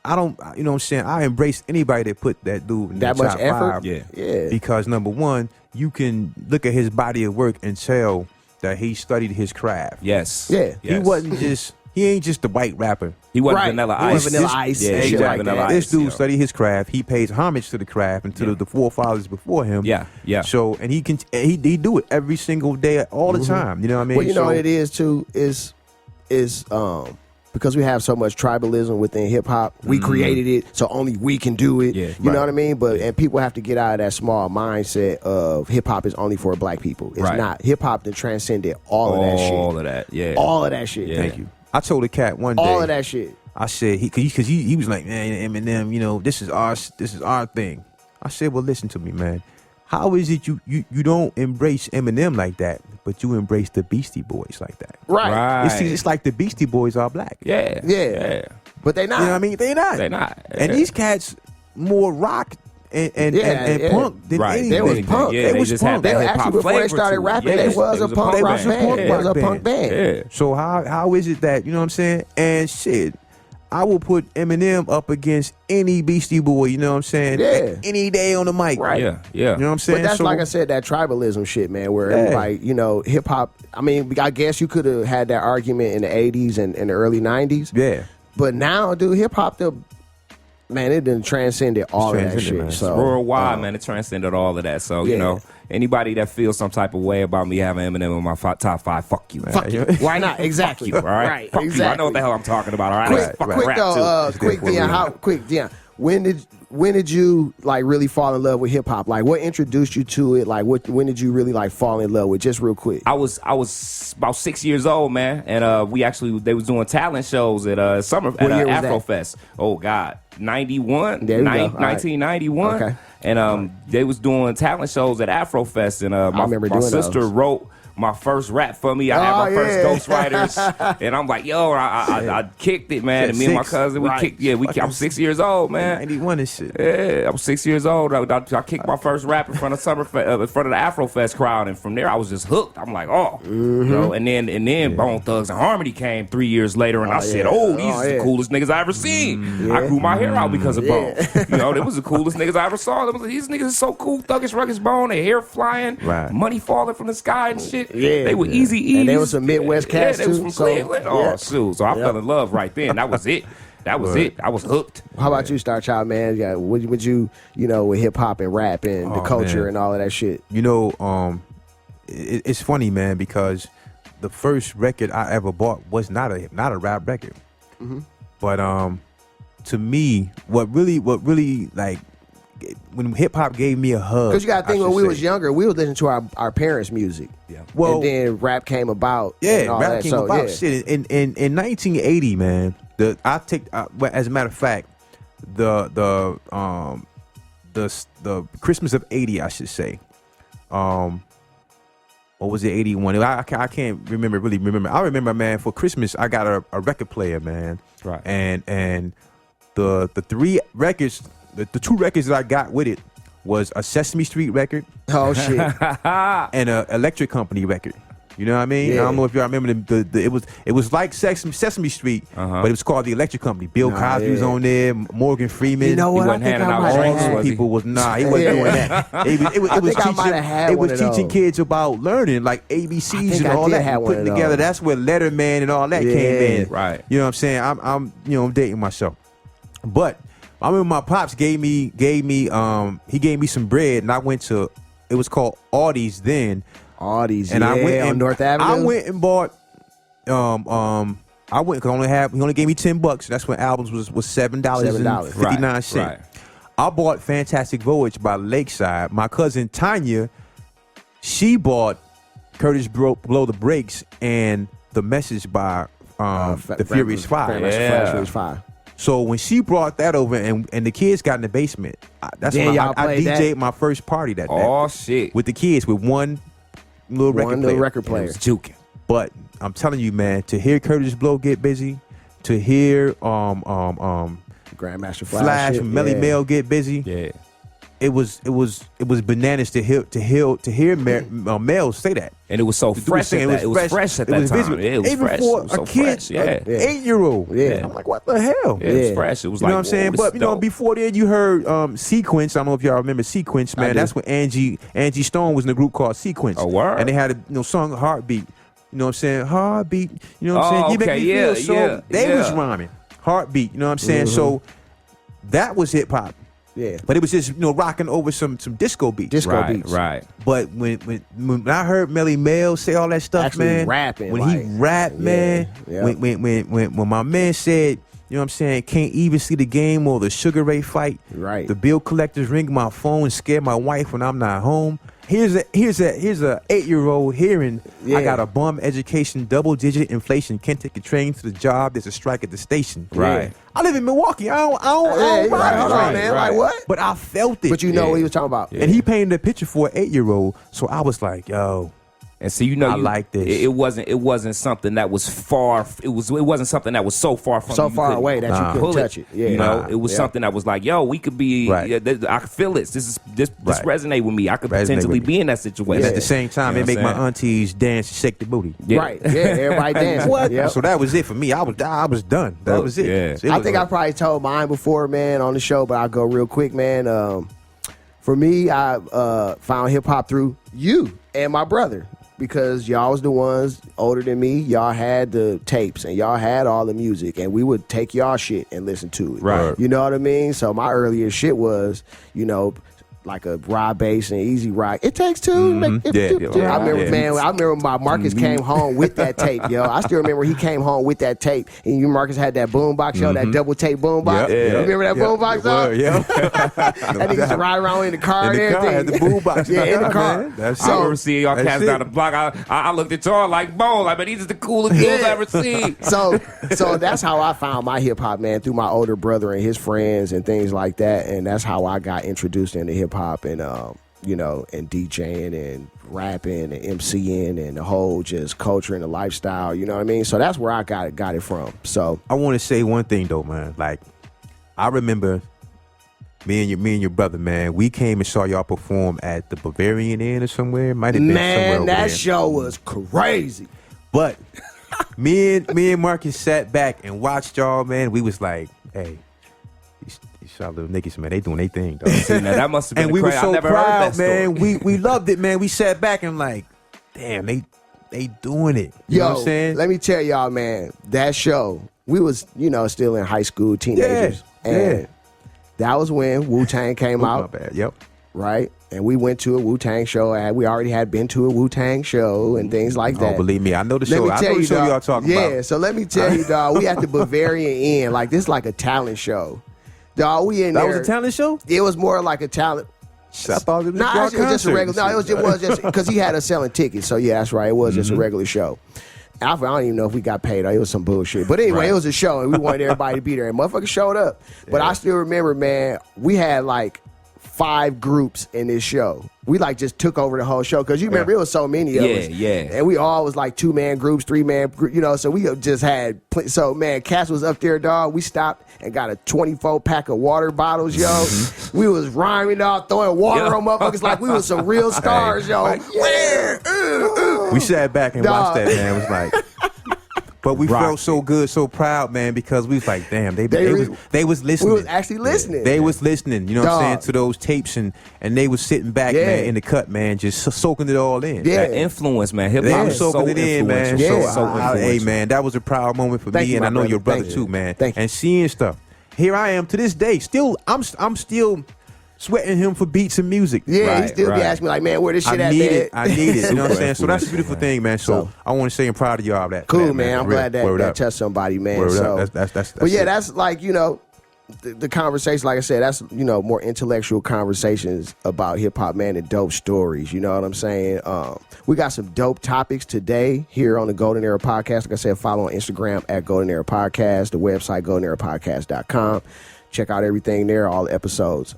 you know what I'm saying? I embrace anybody that put that dude in That the much top effort? 5. Yeah. Because number one, you can look at his body of work and tell that he studied his craft. yes. Yeah. Yes. He ain't just the white rapper. He wasn't Right. Vanilla He Ice. wasn't Vanilla Ice Yeah, and he shit wasn't like Vanilla that. Ice. This dude yo. studied his craft. He pays homage to the craft and to the forefathers before him. Yeah, yeah. So, and he do it every single day, all the time. You know what I mean? Well, you know So- what it is too is because we have so much tribalism within hip hop, we created it, so only we can do it. Yeah, you know what I mean? And people have to get out of that small mindset of hip hop is only for black people. It's Right. not. Hip hop that transcended all of that shit. All of that, yeah. All of that shit. Yeah. Thank you. I told a cat one day. All of that shit. I said because he was like, man, Eminem, you know, this is our thing. I said, well, listen to me, man. How is it you don't embrace Eminem like that, but you embrace the Beastie Boys like that? Right. It's like the Beastie Boys are black. Yeah. Yeah. But they not. You know what I mean? They not. They not. And these cats more rock and Yeah. punk than Right. anything. They was punk. Yeah, They they was just punk. had They that were hip-hop actually before they flavor started to it. rapping, Yeah, they was a punk rock band. band. They was a punk band. Yeah. So how is it that, you know what I'm saying? And shit, I will put Eminem up against any Beastie Boy, you know what I'm saying? Yeah. Any day on the mic. Right. Yeah. Yeah. You know what I'm saying? But that's So- like I said, that tribalism shit, man, where Yeah. everybody, you know, hip hop. I mean, I guess you could have had that argument in the 80s and the early 90s. Yeah. But now, dude, hip hop, man, it done transcended all of that transcended, shit. man. So Worldwide, man, it transcended all of that. So, you Yeah. know, anybody that feels some type of way about me having Eminem in my top 5, fuck you. fuck you. Why not? Exactly. Fuck you, all right? Right. Fuck Exactly. you. I know what the hell I'm talking about, all right? Quick, I fucking quick rap, though, too. quick, Dion. When did you like really fall in love with hip hop? Like, what introduced you to it? Like, when did you really like fall in love with? Just real quick. I was about 6 years old, man, and they was doing talent shows at summer at year was that? Afrofest. Oh God, 91, There we go. All right. 1991. Okay. And they was doing talent shows at Afrofest, and remember my doing sister those. wrote my first rap for me. I had my first ghostwriters, and I'm like, yo, I kicked it, man. Shit, And me and my 6. cousin, we Right. kicked. Yeah, I'm 6 years old, man. 91 and shit. Yeah, I was 6 years old. I kicked my first rap in front of in front of the Afrofest crowd, and from there I was just hooked. I'm like, oh, you know. And then Bone Thugs and Harmony came 3 years later, and I said, yeah. oh, these Oh, are the yeah. coolest niggas I ever seen. I grew my hair out because of Bone. You know, they was the coolest niggas I ever saw. These niggas are so cool. Thuggish Rugged Bone, their hair flying, Right. money falling from the sky and shit. Yeah. They were easy. And they was some Midwest cats, Yeah, they was too, from so, Cleveland. Oh, yeah. shoot. So I fell in love right then. That was it. That was it. I was hooked. How about you, Star Child, man? Yeah, would you know, with hip hop and rap and the Oh, culture man. and all of that shit? You know, it's funny, man, because the first record I ever bought was not a rap record. But to me, what really like when hip hop gave me a hug. Because you got to think, I when should we was say. younger, we was listening to our parents' music. Yeah. Well, and then rap came about. yeah, and all rap that. came So, about. yeah. Shit, in 1980, man. As a matter of fact, the Christmas of '80, I should say. What was it? 81. I can't really remember. I remember, man. For Christmas, I got a record player, man. Right. And the three records, the two records that I got with it was a Sesame Street record Oh shit! and a Electric Company record. You know what I mean? Yeah. I don't know if y'all remember it was like Sesame Street, but it was called the Electric Company. Bill Cosby was on there, Morgan Freeman. You know what? He wasn't I think handing I out might have drinks, had- was he? People was he wasn't doing that. It was I think I teaching, might have had it one was of teaching those. kids about learning, like ABCs think and I all did that, have and one putting of together. those. That's where Letterman and all that Yeah. came in. Right. You know what I'm saying? I'm I'm dating myself, but I remember my pops gave me some bread, and I went to, it was called Audie's then. All these, and I went on North Avenue. I went and bought. I went because he only gave me $10. That's when albums was $7.59. Right. I bought Fantastic Voyage by Lakeside. My cousin Tanya, she bought Curtis Blow the Brakes and The Message by the Furious Five. Furious Five. So when she brought that over and the kids got in the basement, that's when I DJ'd my first party that day. Oh shit! With the kids with one little record player. It was juking. But I'm telling you, man, to hear Curtis Blow get busy, to hear Grandmaster Flash and Melly Mel get busy, it was bananas to hear Mel say that. And it was so fresh. It was fresh at that time. It was even fresh. for It was so a kid, fresh. Yeah. 8-year-old. Yeah. I'm like, what the hell? It was fresh. It was You like, know what I'm saying? whoa, But before then, you heard Sequence. I don't know if y'all remember Sequence, man. That's when Angie Stone was in a group called Sequence. Oh, word. And they had a song Heartbeat. You know what I'm saying? Heartbeat. You know what I'm saying? You make me feel so. They was rhyming. Heartbeat. You know what I'm saying? So that was hip hop. Yeah. But it was just rocking over some disco beats. Disco beats. Right. But when I heard Melly Mel say all that stuff, Actually man, rapping, when like, he rapped, man, yeah. when my man said, you know what I'm saying, can't even see the game or the Sugar Ray fight. Right. The bill collectors ring my phone and scare my wife when I'm not home. Here's a 8-year-old hearing, I got a bum education, double-digit inflation, can't take a train to the job, there's a strike at the station. Right. I live in Milwaukee. I don't ride hold on, man. Like what? But I felt it. But you know what he was talking about. And he painted a picture for an 8-year-old. So I was like, yo. And so I like this. It wasn't something that was far. It wasn't something that was so far from so you far away that you couldn't touch it. Yeah. It was something that was like, yo, we could be. Right. I could feel this. This resonate with me. I could potentially be in that situation. And at the same time, You know they make what I'm my aunties dance and shake the booty. Yeah. Right. Yeah. Everybody dancing. What? Yep. So that was it for me. I was done. That was it. Yeah. So I think I probably told mine before, man, on the show, but I'll go real quick, man. For me, I found hip hop through you and my brother. Because y'all was the ones older than me, y'all had the tapes and y'all had all the music, and we would take y'all shit and listen to it. Right. You know what I mean? So my earliest shit was, like a ride bass and easy rock. It takes two. Mm-hmm. I remember my Marcus came home with that tape, yo. I still remember he came home with that tape, and you Marcus had that boombox, yo, that double tape boombox. Yep. You remember that boombox, though? Yeah. And he used to ride around in the car and everything. Had the boombox. Yeah, in the car. I remember seeing y'all cats down the block. I looked at y'all like, Bone, like, man, these are the coolest dudes I ever seen. So that's how I found my hip hop, man, through my older brother and his friends and things like that. And that's how I got introduced into hip hop and and DJing and rapping and MCing and the whole just culture and the lifestyle. You know what I mean? So that's where I got it from. So I want to say one thing though, man. Like, I remember me and your brother, man. We came and saw y'all perform at the Bavarian Inn or somewhere. It might have been somewhere over that there. show was crazy. But me and Marcus sat back and watched y'all, man. We was like, hey, these shot little niggas, man, they doing their thing, dog. See, now that must have been And we were so never proud, heard that man. We loved it, man. We sat back and like, damn, they doing it. You know what I'm saying? Let me tell y'all, man, that show, we was, still in high school, teenagers. And that was when Wu-Tang came out. My bad. Yep. Right? And we went to a Wu-Tang show. And we already had been to a Wu-Tang show and things like that. Oh, believe me. I know the show. I know the show y'all talking about. Yeah, so let me tell you, dog, we at the Bavarian Inn. Like, this is like a talent show. Dog, we in there. That was a talent show? It was more like a talent. I thought it was it was just a regular. No, it was just because he had us selling tickets. So yeah, that's right. It was just a regular show. I don't even know if we got paid or it was some bullshit. But anyway, It was a show and we wanted everybody to be there. And motherfuckers showed up. But I still remember, man, we had like 5 groups in this show. We like just took over the whole show because you remember it was so many of us. Yeah. And we all was like 2-man groups, 3-man group, so we just had so man, Cass was up there, dog. We stopped and got a 24 pack of water bottles, yo. We was rhyming out, throwing water on motherfuckers like we was some real stars, yo. We sat back and watched that, man. It was like, but we felt so good, so proud, man, because we was like, damn, they was listening. We was actually listening. They was listening, you know what I'm saying, to those tapes, and they was sitting back, man, in the cut, man, just soaking it all in. Yeah. That influence, man. Hip They hop was is so soaking it in, man. Yeah. So Hey, man, that was a proud moment for me, and I know your brother too, man. Thank you. And seeing stuff. Here I am to this day, still, I'm still sweating him for beats and music. Yeah, he still be asking me like, man, where this shit at, man? I need it. You know what I'm saying? So that's a beautiful thing, man. So I want to say I'm proud of y'all of that. Cool, man. I'm glad that touched somebody, man. Word so, up. That's but yeah, it. that's like, you know, the conversation, like I said, that's, you know, more intellectual conversations about hip hop, man, and dope stories. You know what I'm saying? We got some dope topics today here on the Golden Era Podcast. Like I said, follow on Instagram at Golden Era Podcast, the website goldenerapodcast.com. Check out everything there, all the episodes.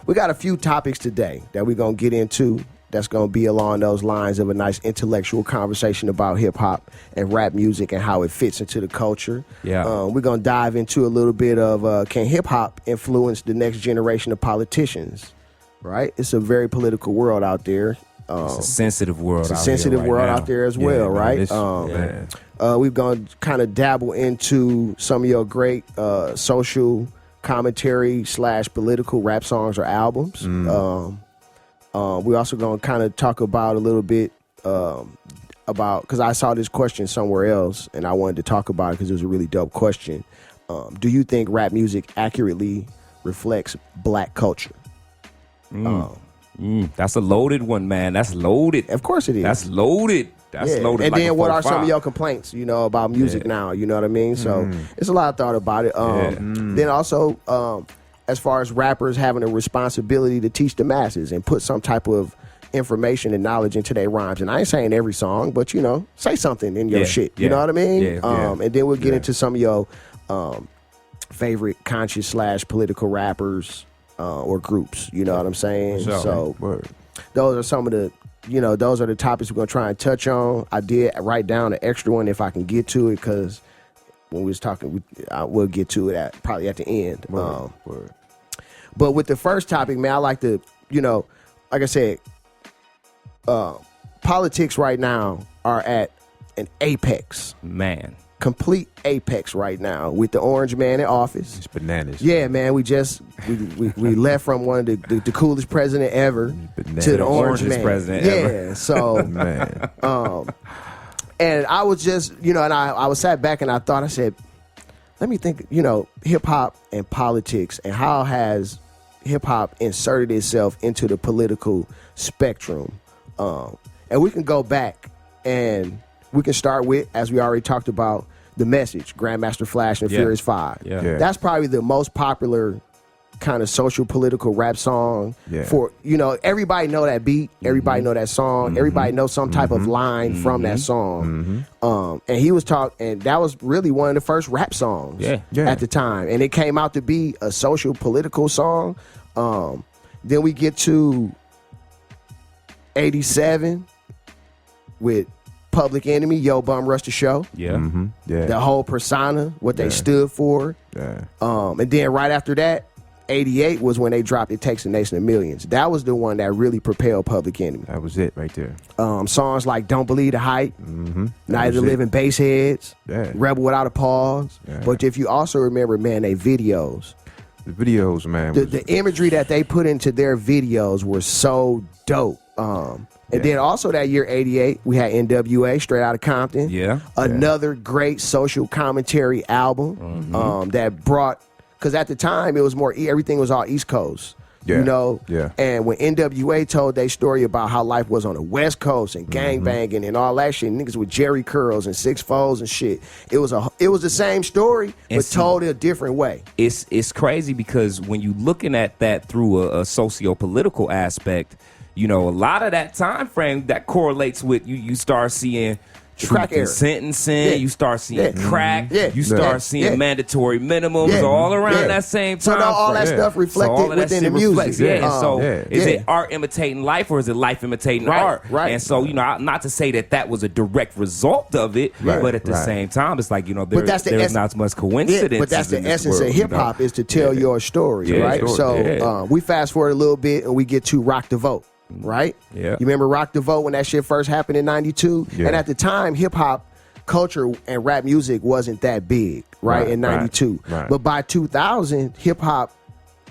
We got a few topics today that we're going to get into that's going to be along those lines of a nice intellectual conversation about hip-hop and rap music and how it fits into the culture. Yeah. We're going to dive into a little bit of can hip-hop influence the next generation of politicians, right? It's a very political world out there. It's a sensitive world It's a sensitive world out there as well, right? We're going to kind of dabble into some of your great social commentary / political rap songs or albums. We're also going to kind of talk about a little bit about, because I saw this question somewhere else and I wanted to talk about it because it was a really dope question. Do you think rap music accurately reflects black culture? That's a loaded one, man. That's loaded. Of course it is. That's loaded. That's loaded. And like then a what are some 4-5. of your complaints, you know, about music now? You know what I mean? So it's a lot of thought about it. Then also, as far as rappers having a responsibility to teach the masses and put some type of information and knowledge into their rhymes. And I ain't saying every song, but, you know, say something in your shit. You know what I mean? And then we'll get into some of your favorite conscious / political rappers or groups. You know what I'm saying? So those are some of the, you know, those are the topics we're going to try and touch on. I did write down an extra one if I can get to it, because when we was talking, we'll get to it probably at the end. But with the first topic, man, I like to, you know, like I said, politics right now are at an apex. Man. Complete apex right now with the orange man in office. It's bananas. Yeah, man, we left from one of the coolest president ever to the orange man. President ever. So Man. and I was just, you know, and I was sat back and I thought, I said, let me think, you know, hip hop and politics, and how has hip hop inserted itself into the political spectrum. And we can go back and we can start with, as we already talked about, The Message, Grandmaster Flash and Furious 5. Yeah. That's probably the most popular kind of social political rap song for, you know, everybody know that beat, everybody know that song, everybody know some type of line from that song. And he was and that was really one of the first rap songs at the time. And it came out to be a social political song. Then we get to 87 with Public Enemy, Yo Bum Rush the Show. The whole persona, what they stood for. And then right after that, 88 was when they dropped It Takes a Nation of Millions. That was the one that really propelled Public Enemy. That was it right there. Songs like Don't Believe the Hype, Night of the Living Bassheads, Rebel Without a Pause. But if you also remember, man, they videos. The videos, man. The imagery that they put into their videos were so dope. And then also that year, 88, we had NWA, Straight Outta Compton. Another great social commentary album that brought, because at the time it was more, everything was all East Coast. You know? And when NWA told their story about how life was on the West Coast and gangbanging and all that shit, niggas with Jerry curls and 6'4" and shit, it was the same story, but told a different way. It's crazy because when you looking at that through a socio-political aspect, you know, a lot of that time frame that correlates with you start seeing crack era. Sentencing, you start seeing crack, you start seeing mandatory minimums all around that same time. So now all that stuff reflected within the music. Is it art imitating life, or is it life imitating art? And so, you know, not to say that was a direct result of it, but at the same time, it's like, you know, there's not as much coincidence. But that's the essence of hip hop, is to tell your story, right? So we fast forward a little bit and we get to Rock the Vote. Right? You remember Rock the Vote when that shit first happened in 92? And at the time, hip hop culture and rap music wasn't that big, in 92. But by 2000, hip hop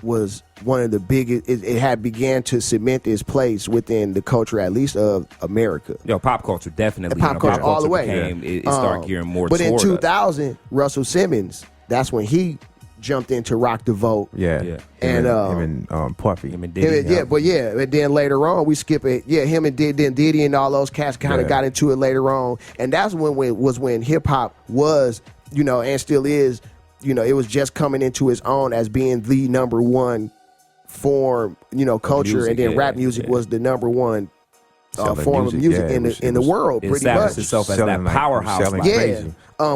was one of the biggest. It had began to cement its place within the culture, at least of America. Pop culture definitely. Pop culture all the way. It started gearing more but toward in 2000, Russell Simmons, that's when he jumped into Rock the Vote. Yeah. And him and Puffy. Him and Diddy. And then later on we skip it. Yeah, him and Diddy and all those cats kind of got into it later on, and that's when hip hop was, and still is, it was just coming into its own as being the number one form, culture, music, and then rap music was the number one form of music in the world, pretty much. Itself as that powerhouse.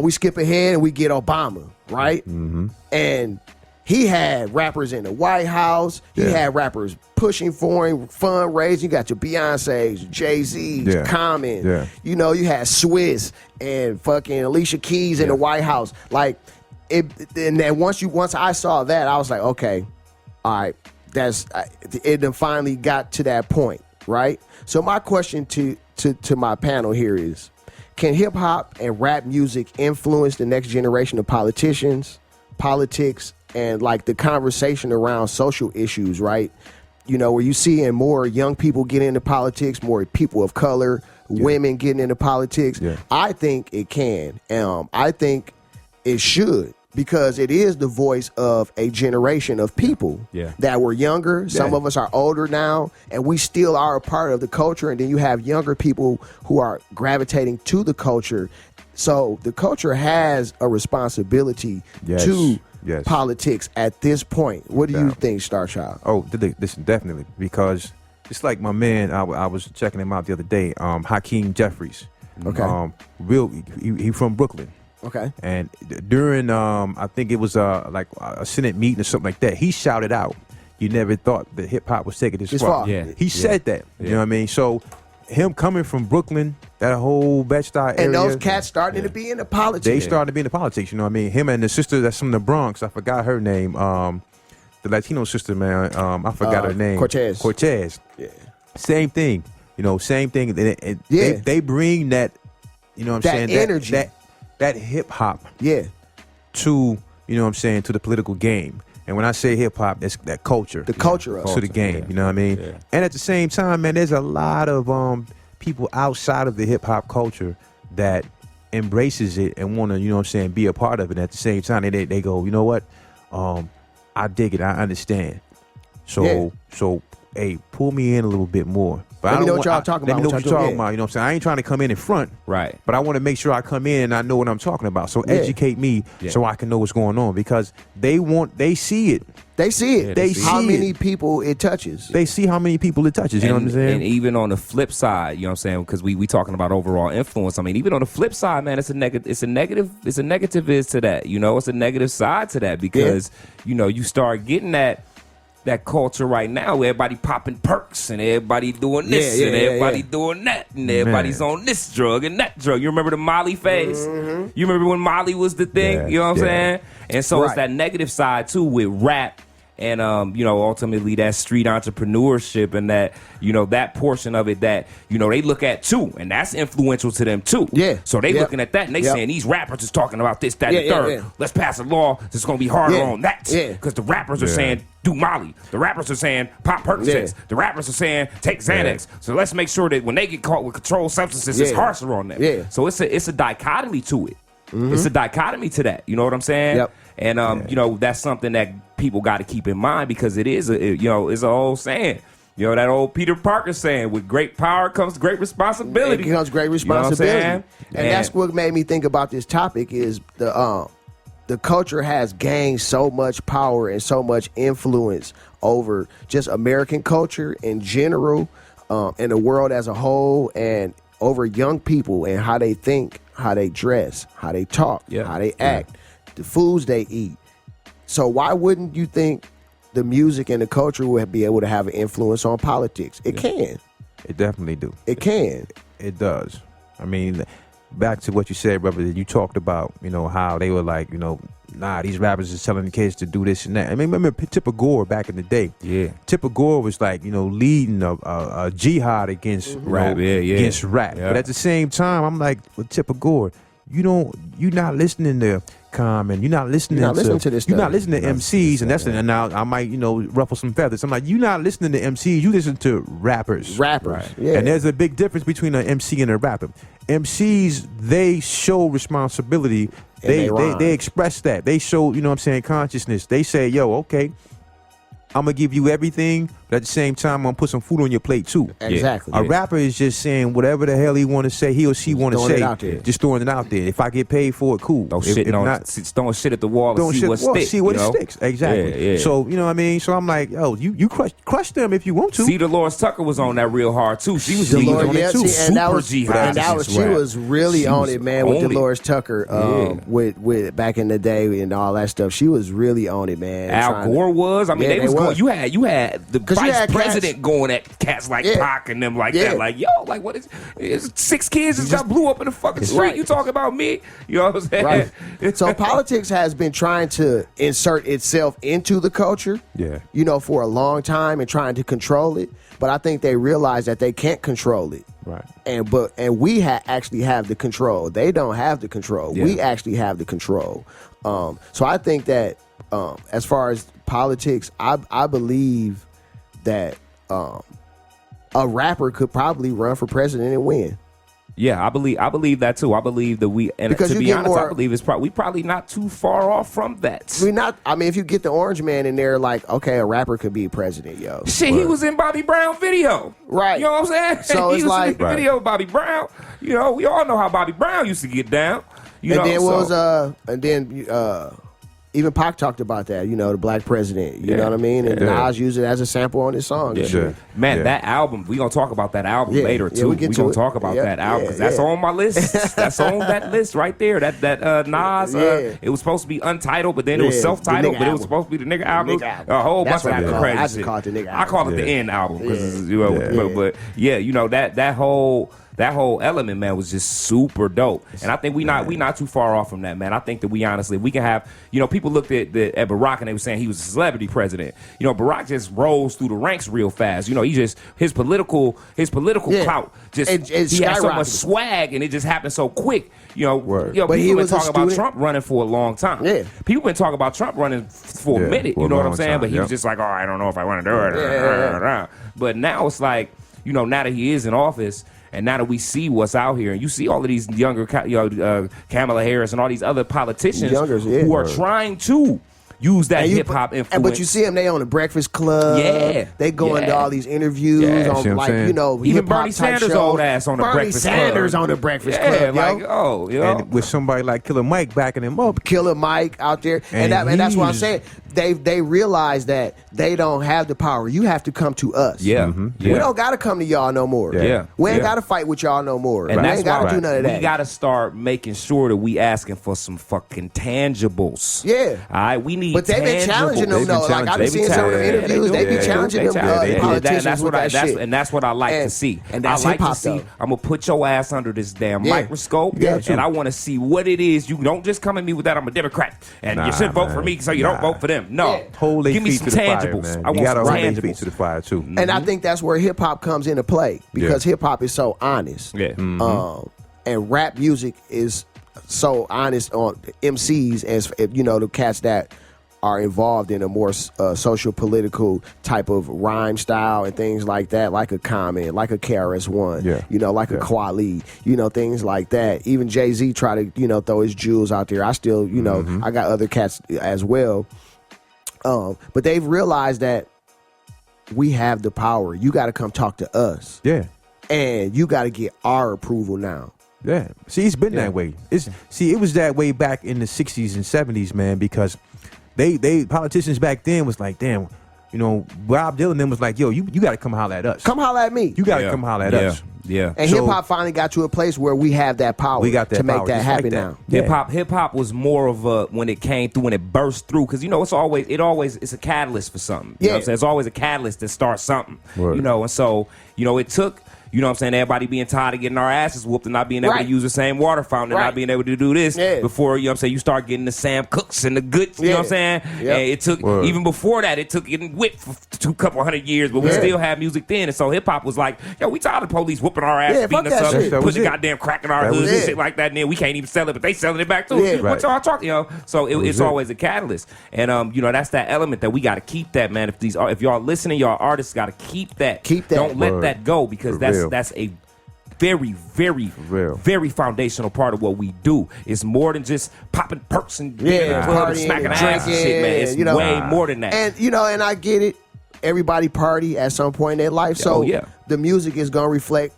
We skip ahead and we get Obama, right? Mm-hmm. And he had rappers in the White House. He had rappers pushing for him, fundraising. You got your Beyonce's, Jay-Z's, Common. Yeah. You had Swiss and fucking Alicia Keys in the White House. Like it, and then once I saw that, I was like, okay, all right, it done finally got to that point, right? So my question to my panel here is, can hip hop and rap music influence the next generation of politicians, politics, and like the conversation around social issues, right? Where you seeing more young people get into politics, more people of color, women getting into politics. Yeah. I think it can. I think it should, because it is the voice of a generation of people that were younger. Some of us are older now, and we still are a part of the culture. And then you have younger people who are gravitating to the culture. So the culture has a responsibility to politics at this point. What do you think, Star Child? Oh, listen, definitely, because it's like my man, I was checking him out the other day, Hakeem Jeffries. Okay. He from Brooklyn. Okay. And during, I think it was like a Senate meeting or something like that, he shouted out, "You never thought that hip hop was taking this far." Yeah. He said that. You know what I mean? So him coming from Brooklyn, that whole Bed-Stuy area. And those cats starting to be in the politics. They started to be in the politics, you know what I mean? Him and the sister that's from the Bronx, I forgot her name, the Latino sister, man, I forgot her name. Cortez. Yeah. Same thing. Same thing. They bring that, you know what I'm saying? Energy. That hip hop to, to the political game. And when I say hip hop, that's that culture. The culture of to the game, you know what I mean? Yeah. And at the same time, man, there's a lot of people outside of the hip hop culture that embraces it and want to, be a part of it. And at the same time, they go, you know what? I dig it. I understand. So hey, pull me in a little bit more. But let me know what y'all talking about. Let me know what you're talking about. You know what I'm saying? I ain't trying to come in front. Right. But I want to make sure I come in and I know what I'm talking about. So educate me so I can know what's going on, because they see it. They see it. Yeah, they see how many people it touches. They see how many people it touches. You know what I'm saying? And even on the flip side, you know what I'm saying? Because we talking about overall influence. I mean, even on the flip side, man, it's a negative is to that. It's a negative side to that, because you start getting that culture right now where everybody popping perks and everybody doing this and everybody doing that and everybody's on this drug and that drug. You remember the Molly phase? Mm-hmm. You remember when Molly was the thing? Yeah, you know what I'm saying? And so it's that negative side too with rap and ultimately that street entrepreneurship and that that portion of it that they look at too, and that's influential to them too. Yeah. So they looking at that and they saying these rappers is talking about this, that, and third. Yeah. Let's pass a law that's gonna be harder on that. Yeah. Because the rappers are saying do Molly. The rappers are saying pop Percocets. The rappers are saying take Xanax. So let's make sure that when they get caught with controlled substances, it's harsher on them. Yeah. So it's a dichotomy to it. Mm-hmm. It's a dichotomy to that. You know what I'm saying? Yep. And that's something that people got to keep in mind, because it is it's an old saying. That old Peter Parker saying, with great power comes great responsibility. It comes great responsibility. And that's what made me think about this topic is the culture has gained so much power and so much influence over just American culture in general, and the world as a whole, and over young people and how they think, how they dress, how they talk, how they act, the foods they eat. So why wouldn't you think the music and the culture would be able to have an influence on politics? It can. It definitely do. It can. It does. I mean, back to what you said, brother, that you talked about, how they were like, nah, these rappers is telling the kids to do this and that. I mean, remember Tipper Gore back in the day? Yeah. Tipper Gore was like, leading a jihad against rap. Against rap. Yeah. But at the same time, I'm like, with Tipper Gore, you're not listening to Common. You're not listening to this. You're not listening to MCs, and that's and now I might ruffle some feathers. I'm like, you're not listening to MCs. You listen to rappers. Right. Yeah. And there's a big difference between an MC and a rapper. MCs, they show responsibility They express that. They show, you know what I'm saying, consciousness. They say, yo, okay, I'm going to give you everything, but at the same time, I'm going to put some food on your plate, too. Exactly. A rapper is just saying whatever the hell he want to say, he or she want to say, just throwing it out there. If I get paid for it, cool. Throwing shit at the wall and see what sticks. See what sticks. Exactly. Yeah. So, you know what I mean? So I'm like, yo, you crush them if you want to. See, Dolores Tucker was on that real hard, too. She was on it, too. She was really on it, man, with Dolores Tucker with back in the day and all that stuff. She was really on it, man. Al Gore was. I mean, they was going. You had the vice president going at cats like Pac and them like that. Like, yo, like what is 6 kids just got blew up in the fucking street? Right. You talking about me? You know what I'm saying? Right. So politics has been trying to insert itself into the culture, you know, for a long time and trying to control it. But I think they realize that they can't control it. Right. And we actually have the control. They don't have the control. We actually have the control. So I think that as far as politics, I believe that a rapper could probably run for president and win. Yeah, I believe that too. I believe that because to be honest, I believe we probably not too far off from that. We're not. I mean, if you get the Orange Man in there, like, okay, a rapper could be president, yo. Shit, he was in Bobby Brown video, right? You know what I'm saying? So he it's was like in the video of Bobby Brown. You know, we all know how Bobby Brown used to get down. Even Pac talked about that, you know, the black president, you know what I mean? And Nas used it as a sample on his song. Man, that album, we're going to talk about that album later, too. We're going to talk about that album, because that's on my list. That's on that list right there. That Nas, it was supposed to be untitled, but then it was self-titled, but it was supposed to be the nigga album. A whole bunch of crazy shit. I call it the End album. But you know, that whole element, man, was just super dope. And I think we not too far off from that, man. I think that we can have, you know, people looked at Barack and they were saying he was a celebrity president. You know, Barack just rose through the ranks real fast. You know, his political clout he had so much swag and it just happened so quick. You know, but people been talking about Trump running for a long time. Yeah. People been talking about Trump running for a minute, you know what I'm saying? But he was just like, oh, I don't know if I want to do it. But now it's like, you know, now that he is in office, and now that we see what's out here, and you see all of these younger, Kamala Harris and all these other politicians who are trying to use that hip hop influence. But you see them, they on the Breakfast Club. Yeah, they go into all these interviews on, like, you know, even Bernie Sanders' old ass on the Breakfast Club. Bernie Sanders on the Breakfast Club. And with somebody like Killer Mike backing him up, Killer Mike out there, and that's what I'm saying. They realize that they don't have the power. You have to come to us. We don't got to come to y'all no more. We ain't got to fight with y'all no more. And we ain't got to do none of that. We got to start making sure that we asking for some fucking tangibles. All right, we need. But they've been challenging them though. Like I've been seeing some of the interviews. They be challenging them politicians with that shit. And that's what I like to see. And that's hip hop. I'm gonna put your ass under this damn microscope, and I want to see what it is. You don't just come at me with that. I'm a Democrat, and you should vote for me, so you don't vote for them. No, give me some tangibles. I want some tangibles. Feet to the fire too. And I think that's where hip hop comes into play, because hip hop is so honest. And rap music is so honest on MCs, as you know, the cats that are involved in a more social political type of rhyme style and things like that, like a Common, like a KRS-One, you know, like a Kweli, you know, things like that. Even Jay-Z try to, you know, throw his jewels out there. I still, you know, I got other cats as well. But they've realized that we have the power. You got to come talk to us. And you got to get our approval now. See, it's been that way. It was that way back in the 60s and 70s, man, because they politicians back then was like, damn, you know, Bob Dylan then was like, yo, you got to come holler at us. Come holler at me. You got to come holler at us. And hip hop finally got to a place where we have that power. We got that to make power that happen now. Hip hop was more of a, when it came through and it burst through, because you know it's a catalyst for something. You know what I'm saying? It's always a catalyst that starts something. You know, and so, you know, it took, you know what I'm saying, everybody being tired of getting our asses whooped and not being able to use the same water fountain and not being able to do this before, you know what I'm saying, you start getting the Sam Cooks and the goods, you know what I'm saying? And it took, even before that, it took getting whipped for a couple hundred years, but we still had music then. And so hip hop was like, yo, we tired of the police whooping our ass, beating us up, putting the goddamn crack in our hoods and shit like that, and then we can't even sell it, but they selling it back too. What y'all talking, you know? So it's always a catalyst. And, you know, that's that element that we got to keep that, man. If y'all listening, y'all artists got to keep that. Don't let that go, because that's very, very, real. very foundational part of what we do. It's more than just popping perks and partying smacking and ass and shit, man. It's drinking, way more than that. And I get it. Everybody party at some point in their life, so the music is gonna reflect,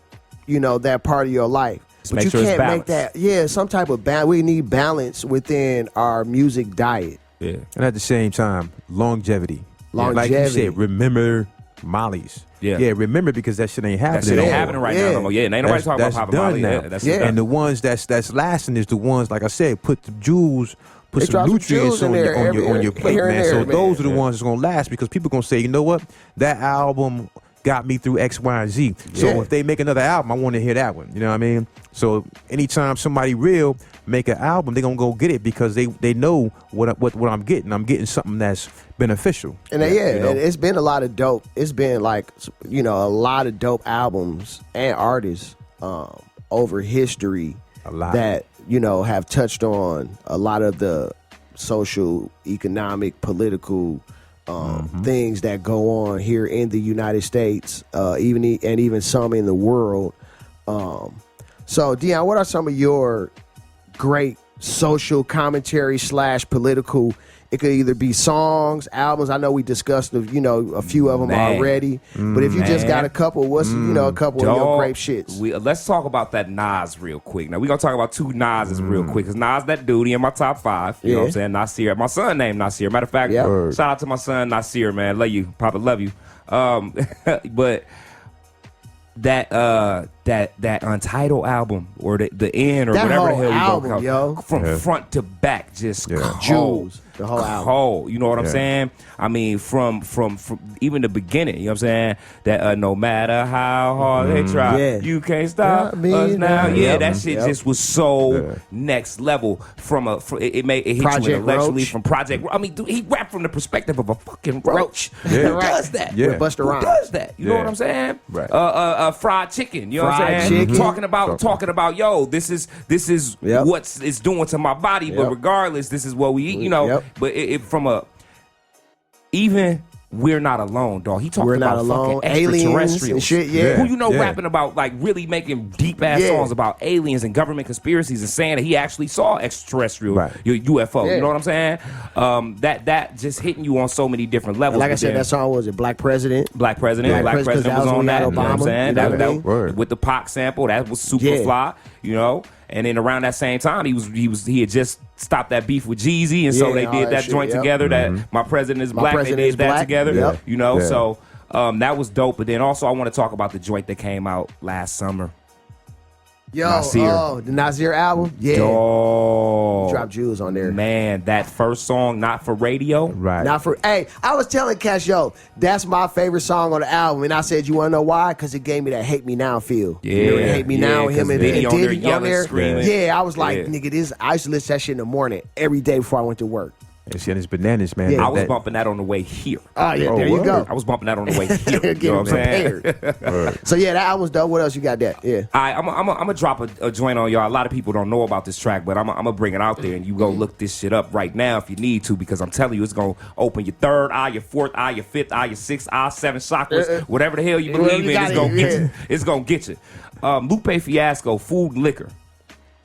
that part of your life. But you can't make that. Some type of balance. We need balance within our music diet. Yeah, and at the same time, longevity. Like you said, remember Molly's. Yeah, remember, because that shit ain't happening. That shit ain't happening right now no more. Yeah, and ain't nobody talking about popping Molly. And the ones that's lasting is the ones, like I said, put the jewels. Put some nutrients on your plate, man. So those are the ones that's gonna last, because people gonna say, you know what, that album got me through X, Y, and Z. So if they make another album, I want to hear that one. You know what I mean? So anytime somebody real make an album, they gonna go get it, because they know what I'm getting. I'm getting something that's beneficial. And it's been a lot of dope. It's been like a lot of dope albums and artists over history that have touched on a lot of the social, economic, political things that go on here in the United States, even some in the world. So, Dion, what are some of your great social commentary / political? It could either be songs, albums. I know we discussed a few of them already. But if you just got a couple, what's a couple of your great shits? Let's talk about that Nas real quick. Now we're gonna talk about two Nas's real quick, because Nas that dude, he in my top 5. You know what I'm saying? Nasir. My son named Nasir. Matter of fact, shout out to my son Nasir, man. Love you, Papa, love you. But that Untitled album, or the end, or that whatever the hell album, we go from front to back, just cold. Jewels, the whole album. You know what I'm saying? I mean, from even the beginning, you know what I'm saying? That no matter how hard they try, you can't stop us now. That shit just was so next level. It hit you intellectually from Project. I mean, dude, he rapped from the perspective of a fucking roach. Who does that? With Busta Rhymes. Who does that? You know what I'm saying? Right. Fried chicken. You know what I'm saying? Talking about, yo, this is what it's doing to my body, but regardless, this is what we eat, But it from a even We're Not Alone, dog. He talking about fucking extraterrestrials and shit, who rapping about, like, really making deep ass songs about aliens and government conspiracies, and saying that he actually saw extraterrestrial UFO. You know what I'm saying? That just hitting you on so many different levels. Like I said, that song was Black President. Black President was on that. You know what I'm saying? That with the Pac sample, that was super fly. And then around that same time, he had just stopped that beef with Jeezy, and so they did that joint together. That My President Is Black. They did that together. So that was dope. But then also, I want to talk about the joint that came out last summer. The Nasir album, dropped jewels on there, man. That first song, Not For Radio, Hey, I was telling Cash, that's my favorite song on the album, and I said, you want to know why? Because it gave me that Hate Me Now feel. Hate Me Now, him and Diddy on there, screaming. I was like, nigga, I used to listen to that shit in the morning every day before I went to work. And it's bananas, man. I was bumping that on the way here. There you go. I was bumping that on the way here. You know what I'm saying? So that album's dope. What else you got there? I'm gonna drop a joint on y'all. A lot of people don't know about this track, but I'm gonna bring it out there, and you go look this shit up right now if you need to, because I'm telling you, it's gonna open your third eye, your fourth eye, your fifth eye, your sixth eye, 7 chakras, whatever the hell you believe in. It's gonna get you. It's gonna get you. Lupe Fiasco, Food and Liquor.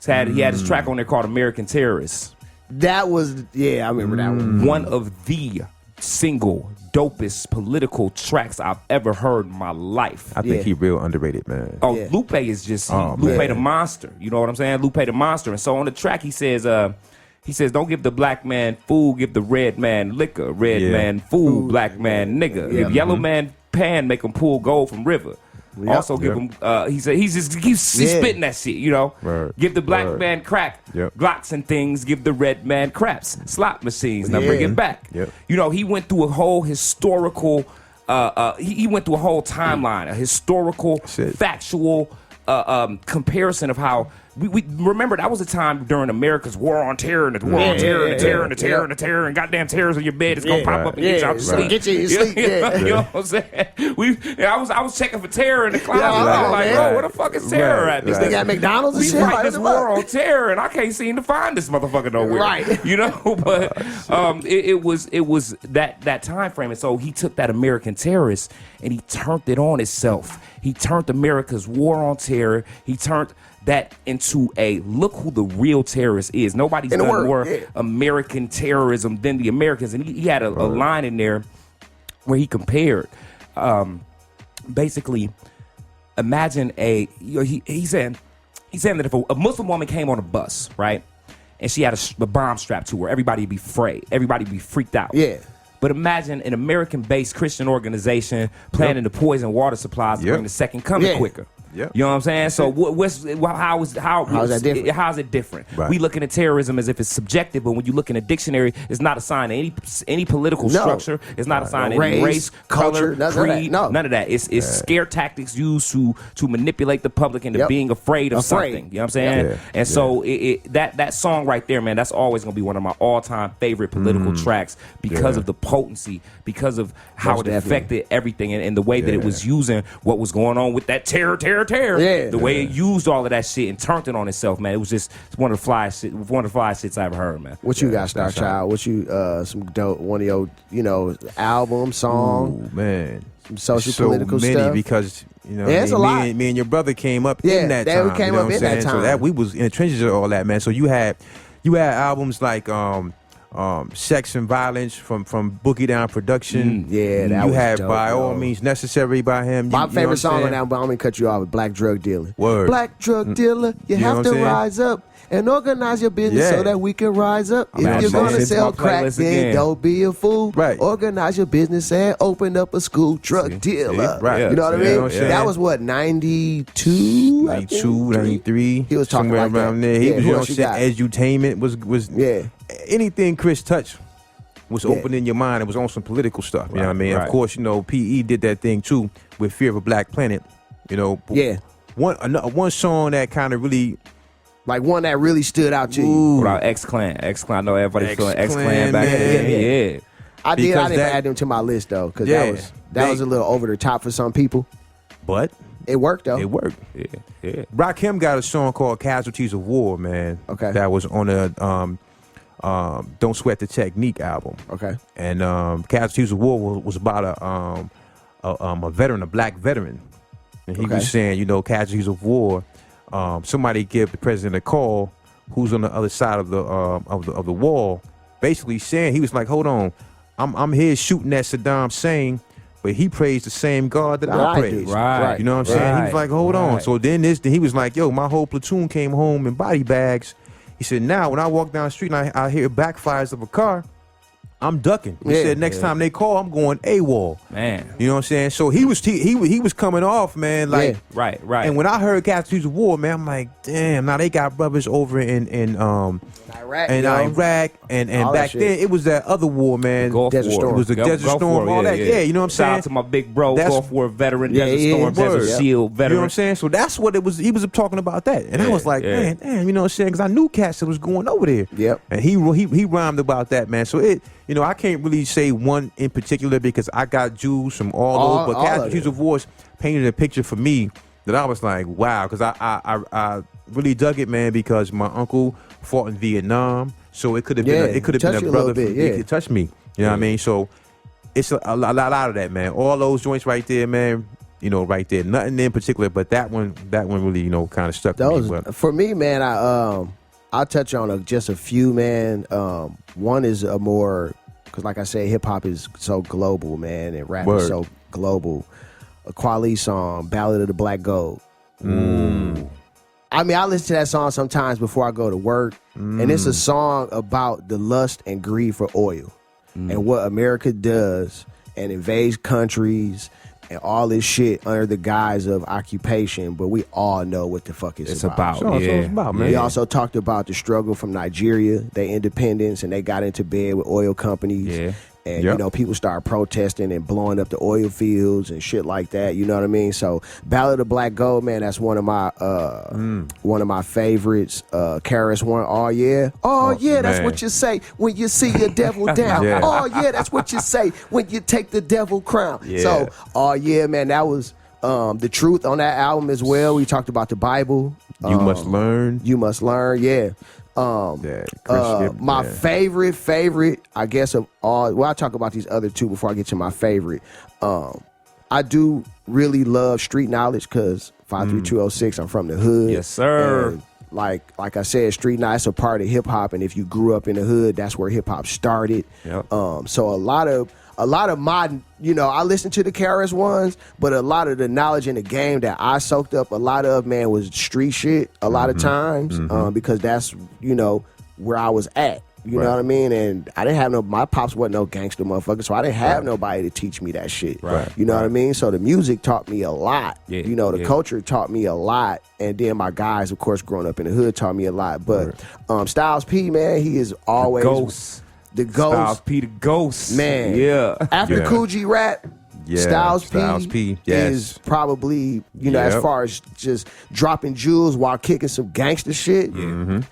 He had his track on there called American Terrorists. That was, I remember that one. One of the single dopest political tracks I've ever heard in my life. I think he real underrated, man. Lupe is just Lupe the monster. You know what I'm saying? Lupe the monster. And so on the track, he says, don't give the black man food, give the red man liquor. Red man food, black man nigga. If yellow man pan, make him pull gold from river. Also give him, he said, he's spitting that shit, Give the black man crack, Glocks and things, give the red man craps, slot machines, now bring it back. He went through a whole historical, he went through a whole timeline, a historical, factual comparison of how we remember that was a time during America's war on terror and the war on terror and the terror and the terror and the terror and goddamn terrors in your bed. It's gonna pop up and get you out to sleep. Get you in sleep. You know what I'm saying? I was checking for terror in the closet. Like, bro, where the fuck is terror at? They got McDonald's and we shit. fight this war on terror, and I can't seem to find this motherfucker nowhere. Right. You know, but it was that time frame, and so he took that American terrorist and he turned it on itself. He turned America's war on terror. He turned that into a look who the real terrorist is. Nobody's done more American terrorism than the Americans, and he had a line in there where he compared, basically, imagine he said that if a Muslim woman came on a bus, right, and she had a bomb strapped to her, everybody would be afraid, everybody would be freaked out. Yeah. But imagine an American-based Christian organization planning to poison water supplies to bring the second coming quicker. Yep. You know what I'm saying? So how is that different? How's it different? Right. We looking at terrorism as if it's subjective, but when you look in a dictionary, it's not a sign of any political structure. It's not a sign of any race, color, creed, none of that. It's scare tactics used to manipulate the public into being afraid of something. You know what I'm saying? Yeah. And so that song right there, man, that's always gonna be one of my all-time favorite political tracks because of the potency, because of how it affected everything and the way that it was using what was going on with that terror. The way it used all of that shit and turned it on itself, man. It was just one of the fly shits I ever heard, man. What you got, Star Child? What you some dope one of your album, song? Ooh, man. Some social political many stuff. Because me and your brother came up in that time. We came up in that time. So that we was in the trenches of all that, man. So you had albums like Sex and Violence from Boogie Down Production. That you was had dope, By All Means Necessary by him. My favorite song on that album, I'm gonna cut you off, with Black Drug Dealer. Word. Black Drug Dealer, you have to rise up and organize your business so that we can rise up. If you're gonna sell crack, then don't be a fool. Right. Organize your business and open up a school. Drug dealer. Right. You know what I mean? That was what, 92? 92, 93. He was talking somewhere like around that. there. He was, who else you got? Edutainment was anything Chris touched was opening your mind. It was on some political stuff. You know what I mean? Of course, PE did that thing too with Fear of a Black Planet. One song that kind of really, like one that really stood out to you. What about X-Clan? X-Clan, I know everybody feeling X-Clan back then. I didn't add them to my list though, because that was a little over the top for some people. But it worked though. It worked. Yeah. Rakim got a song called Casualties of War, man. Okay. That was on a Don't Sweat the Technique album. Okay. And Casualties of War was about a veteran, a black veteran. And he was saying, casualties of war, somebody give the president a call who's on the other side of the wall, basically saying, he was like, hold on, I'm here shooting at Saddam Hussein, but he praised the same God that I praise. Right. You know what I'm saying? He was like, hold on. So then he was like, yo, my whole platoon came home in body bags. He said, now when I walk down the street and I hear backfires of a car, I'm ducking. He said, next time they call, I'm going AWOL. Man. You know what I'm saying? So he was coming off, man. Like, Right. And when I heard Casualties of War, man, I'm like, damn, now they got brothers over in Iraq, and back then it was that other war, man. Desert Storm. It was the Desert Storm, all that. Yeah, you know what I'm saying? Shout out to my big bro, Gulf War veteran, Desert Storm, word. Desert Shield veteran. You know what I'm saying? So that's what it was. He was talking about that, and I was like, man, damn, you know what I'm saying? Because I knew cats that was going over there. Yep. And he rhymed about that, man. So I can't really say one in particular because I got Jews from all over, but Casualties of War painted a picture for me that I was like, wow, because I really dug it, man, because my uncle fought in Vietnam, so it could have been a brother he could touch me. You know what I mean? So it's a lot of that, man. All those joints right there, man. Right there. Nothing in particular, but that one really, kind of stuck with me. For me, man, I'll touch on just a few, man. One is a more, because like I said, hip hop is so global, man, and rap is so global. A Kweli song, Ballad of the Black Gold. I mean, I listen to that song sometimes before I go to work, and it's a song about the lust and greed for oil and what America does and invades countries and all this shit under the guise of occupation, but we all know what the fuck it's about. It's about, man. He also talked about the struggle from Nigeria, their independence, and they got into bed with oil companies. Yeah. And, Yep. you know, people started protesting and blowing up the oil fields and shit like that. You know what I mean? So Ballad of Black Gold, man, that's one of my favorites. KRS-One, oh yeah. Oh yeah, that's man. what you say when you see your devil down. Yeah. Oh yeah, that's what you say when you take the devil crown. Yeah. So, oh yeah, man, that was the truth on that album as well. We talked about the Bible. You must learn. You must learn, yeah. Yeah, Christian, My yeah. favorite, I guess, of all. Well, I'll talk about these other two before I get to my favorite. I do really love Street Knowledge because 53206, I'm from the hood. Yes, sir. And like I said, Street Knowledge is a part of hip hop, and if you grew up in the hood, that's where hip hop started. Yep. So a lot of my, you know, I listened to the KRS ones, but a lot of the knowledge in the game that I soaked up, a lot of, man, was street shit a lot of times, because that's, you know, where I was at. You know what I mean? And I didn't have my pops wasn't no gangster motherfucker, so I didn't have nobody to teach me that shit. Right. You know what I mean? So the music taught me a lot. Yeah, you know, the yeah. culture taught me a lot. And then my guys, of course, growing up in the hood taught me a lot. But Styles P, man, he is always Ghost. the ghost. Styles P the Ghost. Man. Yeah. After Yeah. Cool G Rap, Yeah, Styles Styles P, yes. is probably, you know, as Yep. far as just dropping jewels while kicking some gangster shit.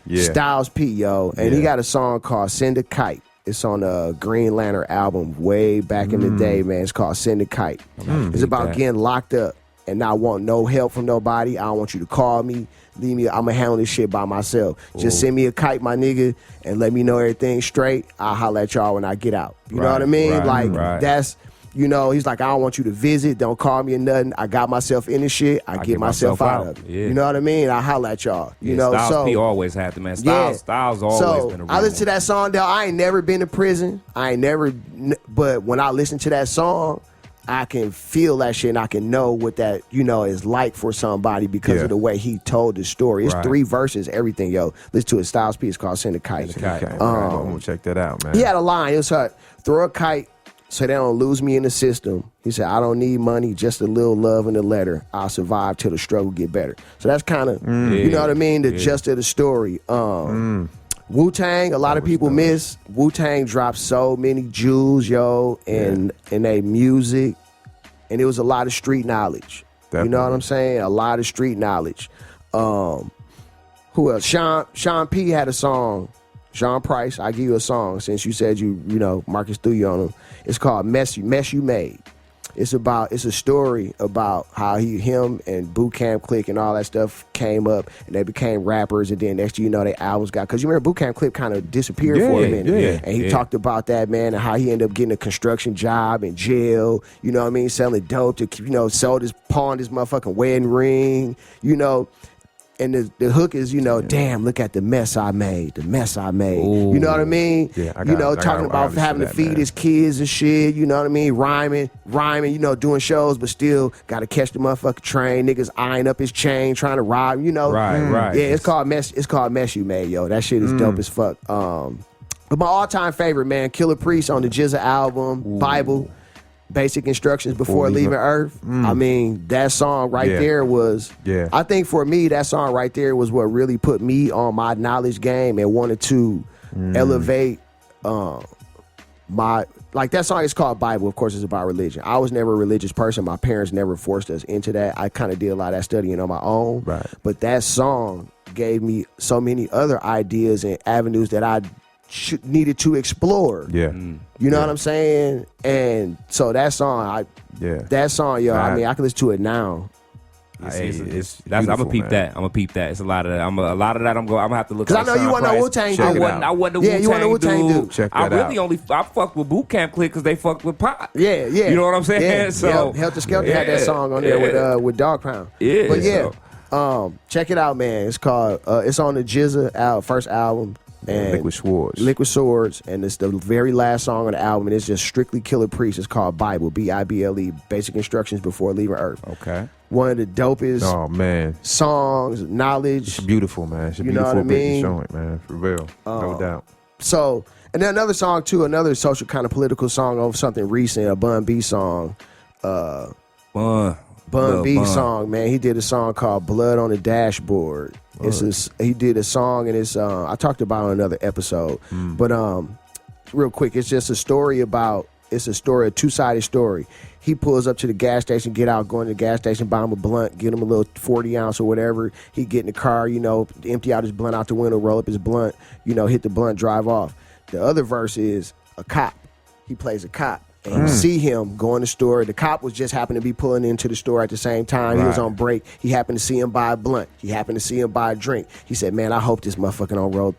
Yeah. Styles P, yo. And he got a song called Send a Kite. It's on the Green Lantern album way back in the day, man. It's called Send a Kite. It's about that. getting locked up and not wanting no help from nobody. I don't want you to call me. Leave me. I'm going to handle this shit by myself. Just send me a kite, my nigga, and let me know everything straight. I'll holler at y'all when I get out. You know what I mean? right. That's... You know, he's like, I don't want you to visit. Don't call me or nothing. I got myself in this shit. I get myself out of it. Yeah. You know what I mean? I holler at y'all. You know, Styles so P always had to, man. Styles always so been a real I listen to one. that song, though. I ain't never been to prison. But when I listen to that song, I can feel that shit and I can know what that, you know, is like for somebody because of the way he told the story. It's Right. 3 verses, everything, yo. Listen to it. Styles P. It's called Send a Kite. Okay, I'm gonna check that out, man. He had a line. It was like, throw a kite so they don't lose me in the system. He said, I don't need money, just a little love in the letter. I'll survive till the struggle get better. So that's kind of, you know what I mean, the gist of the story. Wu-Tang, a lot of people miss. Wu-Tang dropped so many jewels, yo, in their music. And it was a lot of street knowledge. You know what I'm saying? A lot of street knowledge. Who else? Sean P had a song. Sean Price, I give you a song since you said you know, Marcus threw you on him. It's called Mess You Made. It's a story about how him and Boot Camp Click and all that stuff came up and they became rappers, and then next thing you know, their albums got, because you remember Boot Camp Click kind of disappeared for a minute. And he talked about that, man, and how he ended up getting a construction job in jail, you know what I mean, selling dope to, you know, pawned his motherfucking wedding ring, you know. And the hook is, you know, damn, look at the mess I made. You know what I mean? Yeah, talking about having to feed his kids and shit, you know what I mean? Rhyming, you know, doing shows, but still got to catch the motherfucking train. Niggas eyeing up his chain, trying to rob, you know? Right. Yeah, it's called Mess You Made, yo. That shit is dope as fuck. But my all-time favorite, man, Killer Priest on the GZA album, Bible. Basic Instructions Before Leaving Earth. I mean, that song there was, I think for me, that song right there was what really put me on my knowledge game and wanted to elevate my, like that song is called Bible. Of course, it's about religion. I was never a religious person. My parents never forced us into that. I kind of did a lot of that studying on my own. Right. But that song gave me so many other ideas and avenues that I needed to explore. Yeah. You know what I'm saying? And so that song, yo, I mean, I can listen to it now. I'm gonna peep that. It's a lot of that. I'm gonna have to look. Because I know you want to know Wu-Tang dude. I wasn't a you want to Wu-Tang dude. Check I that really out. I fucked with Boot Camp Click because they fucked with Pop. Yeah. You know what I'm saying? Yeah. So Helter Skelter had that song on there with Dog Pound. Yeah. But check it out, man. It's called. It's on the GZA first album. And Liquid Swords, and it's the very last song on the album, and it's just strictly Killer Priest. It's called Bible, Bible, Basic Instructions Before Leaving Earth. Okay. One of the dopest songs, knowledge. It's beautiful, man. It's a You know beautiful what I mean? joint, man. For real. No doubt. So, and then another song too, another social kind of political song of something recent, a Bun B song. Bun B song, man. He did a song called Blood on the Dashboard. He did a song, and it's I talked about it on another episode. But real quick. It's just a story about. It's a story, a two-sided story. He pulls up to the gas station, get out, go in the gas station, buy him a blunt, get him a little 40 ounce or whatever. He get in the car, empty out his blunt out the window, roll up his blunt, hit the blunt, drive off. The other verse is a cop. He plays a cop. And you see him go in the store. The cop was just happened to be pulling into the store at the same time. He was on break. He happened to see him buy a blunt. He happened to see him buy a drink. He said, man, I hope this motherfucker don't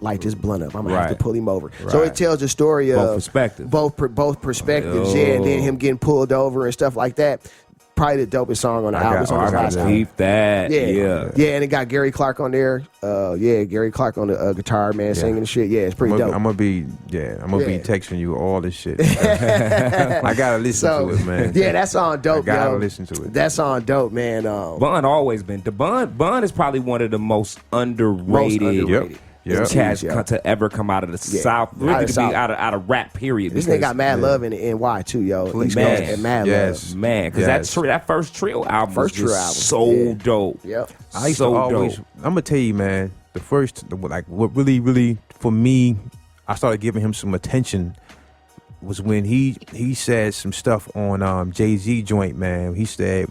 light this blunt up. I'm going to have to pull him over. Right. So it tells the story of both perspectives. Yeah, and then him getting pulled over and stuff like that. Probably the dopest song on the album. I gotta keep that. Yeah, and it got Gary Clark on there. Gary Clark on the guitar, man, singing and shit. Yeah, it's pretty dope. I'm gonna be texting you all this shit. I gotta listen to it, man. Yeah, that song dope. I gotta listen to it. That song dope, man. Bun always been Bun is probably one of the most underrated. Cats to ever come out of the South, really to be out of rap. Period. This nigga got mad love in the NY too, yo. Man, mad love, man. Because that first Trill album, was so dope. Yep. I used to always. I'm gonna tell you, man. What really for me, I started giving him some attention was when he said some stuff on Jay-Z joint, man. He said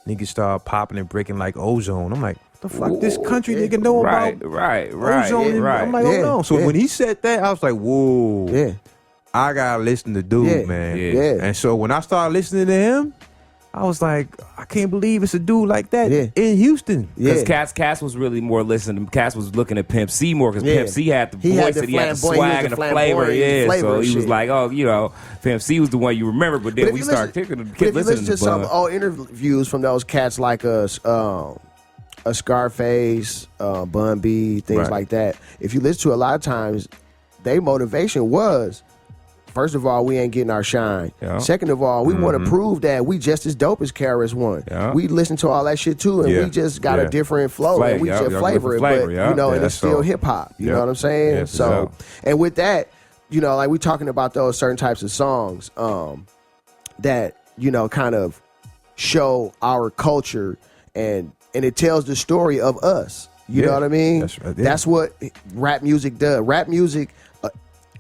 niggas start popping and breaking like ozone. I'm like, the fuck this country nigga know about ozone? I'm like, oh no. So when he said that, I was like, whoa. I gotta listen to dude, man. And so when I started listening to him, I was like, I can't believe it's a dude like that in Houston. Because Cass was really more listening. Cass was looking at Pimp C more because Pimp C had the voice and he had the swag and the flavor. So he was like, Pimp C was the one you remember. But then we started listening to Bun. If you listen to some old interviews from those cats like a Scarface, Bun B, things like that. If you listen to a lot of times, their motivation was, first of all, we ain't getting our shine. Yeah. Second of all, we want to prove that we just as dope as KRS-One. Yeah. We listen to all that shit too, and we just got a different flow, and we just flavor it. But and it's still hip hop. You know what I'm saying? Yeah, so, and with that, like we talking about those certain types of songs that kind of show our culture, and it tells the story of us. You know what I mean? That's what rap music does. Rap music,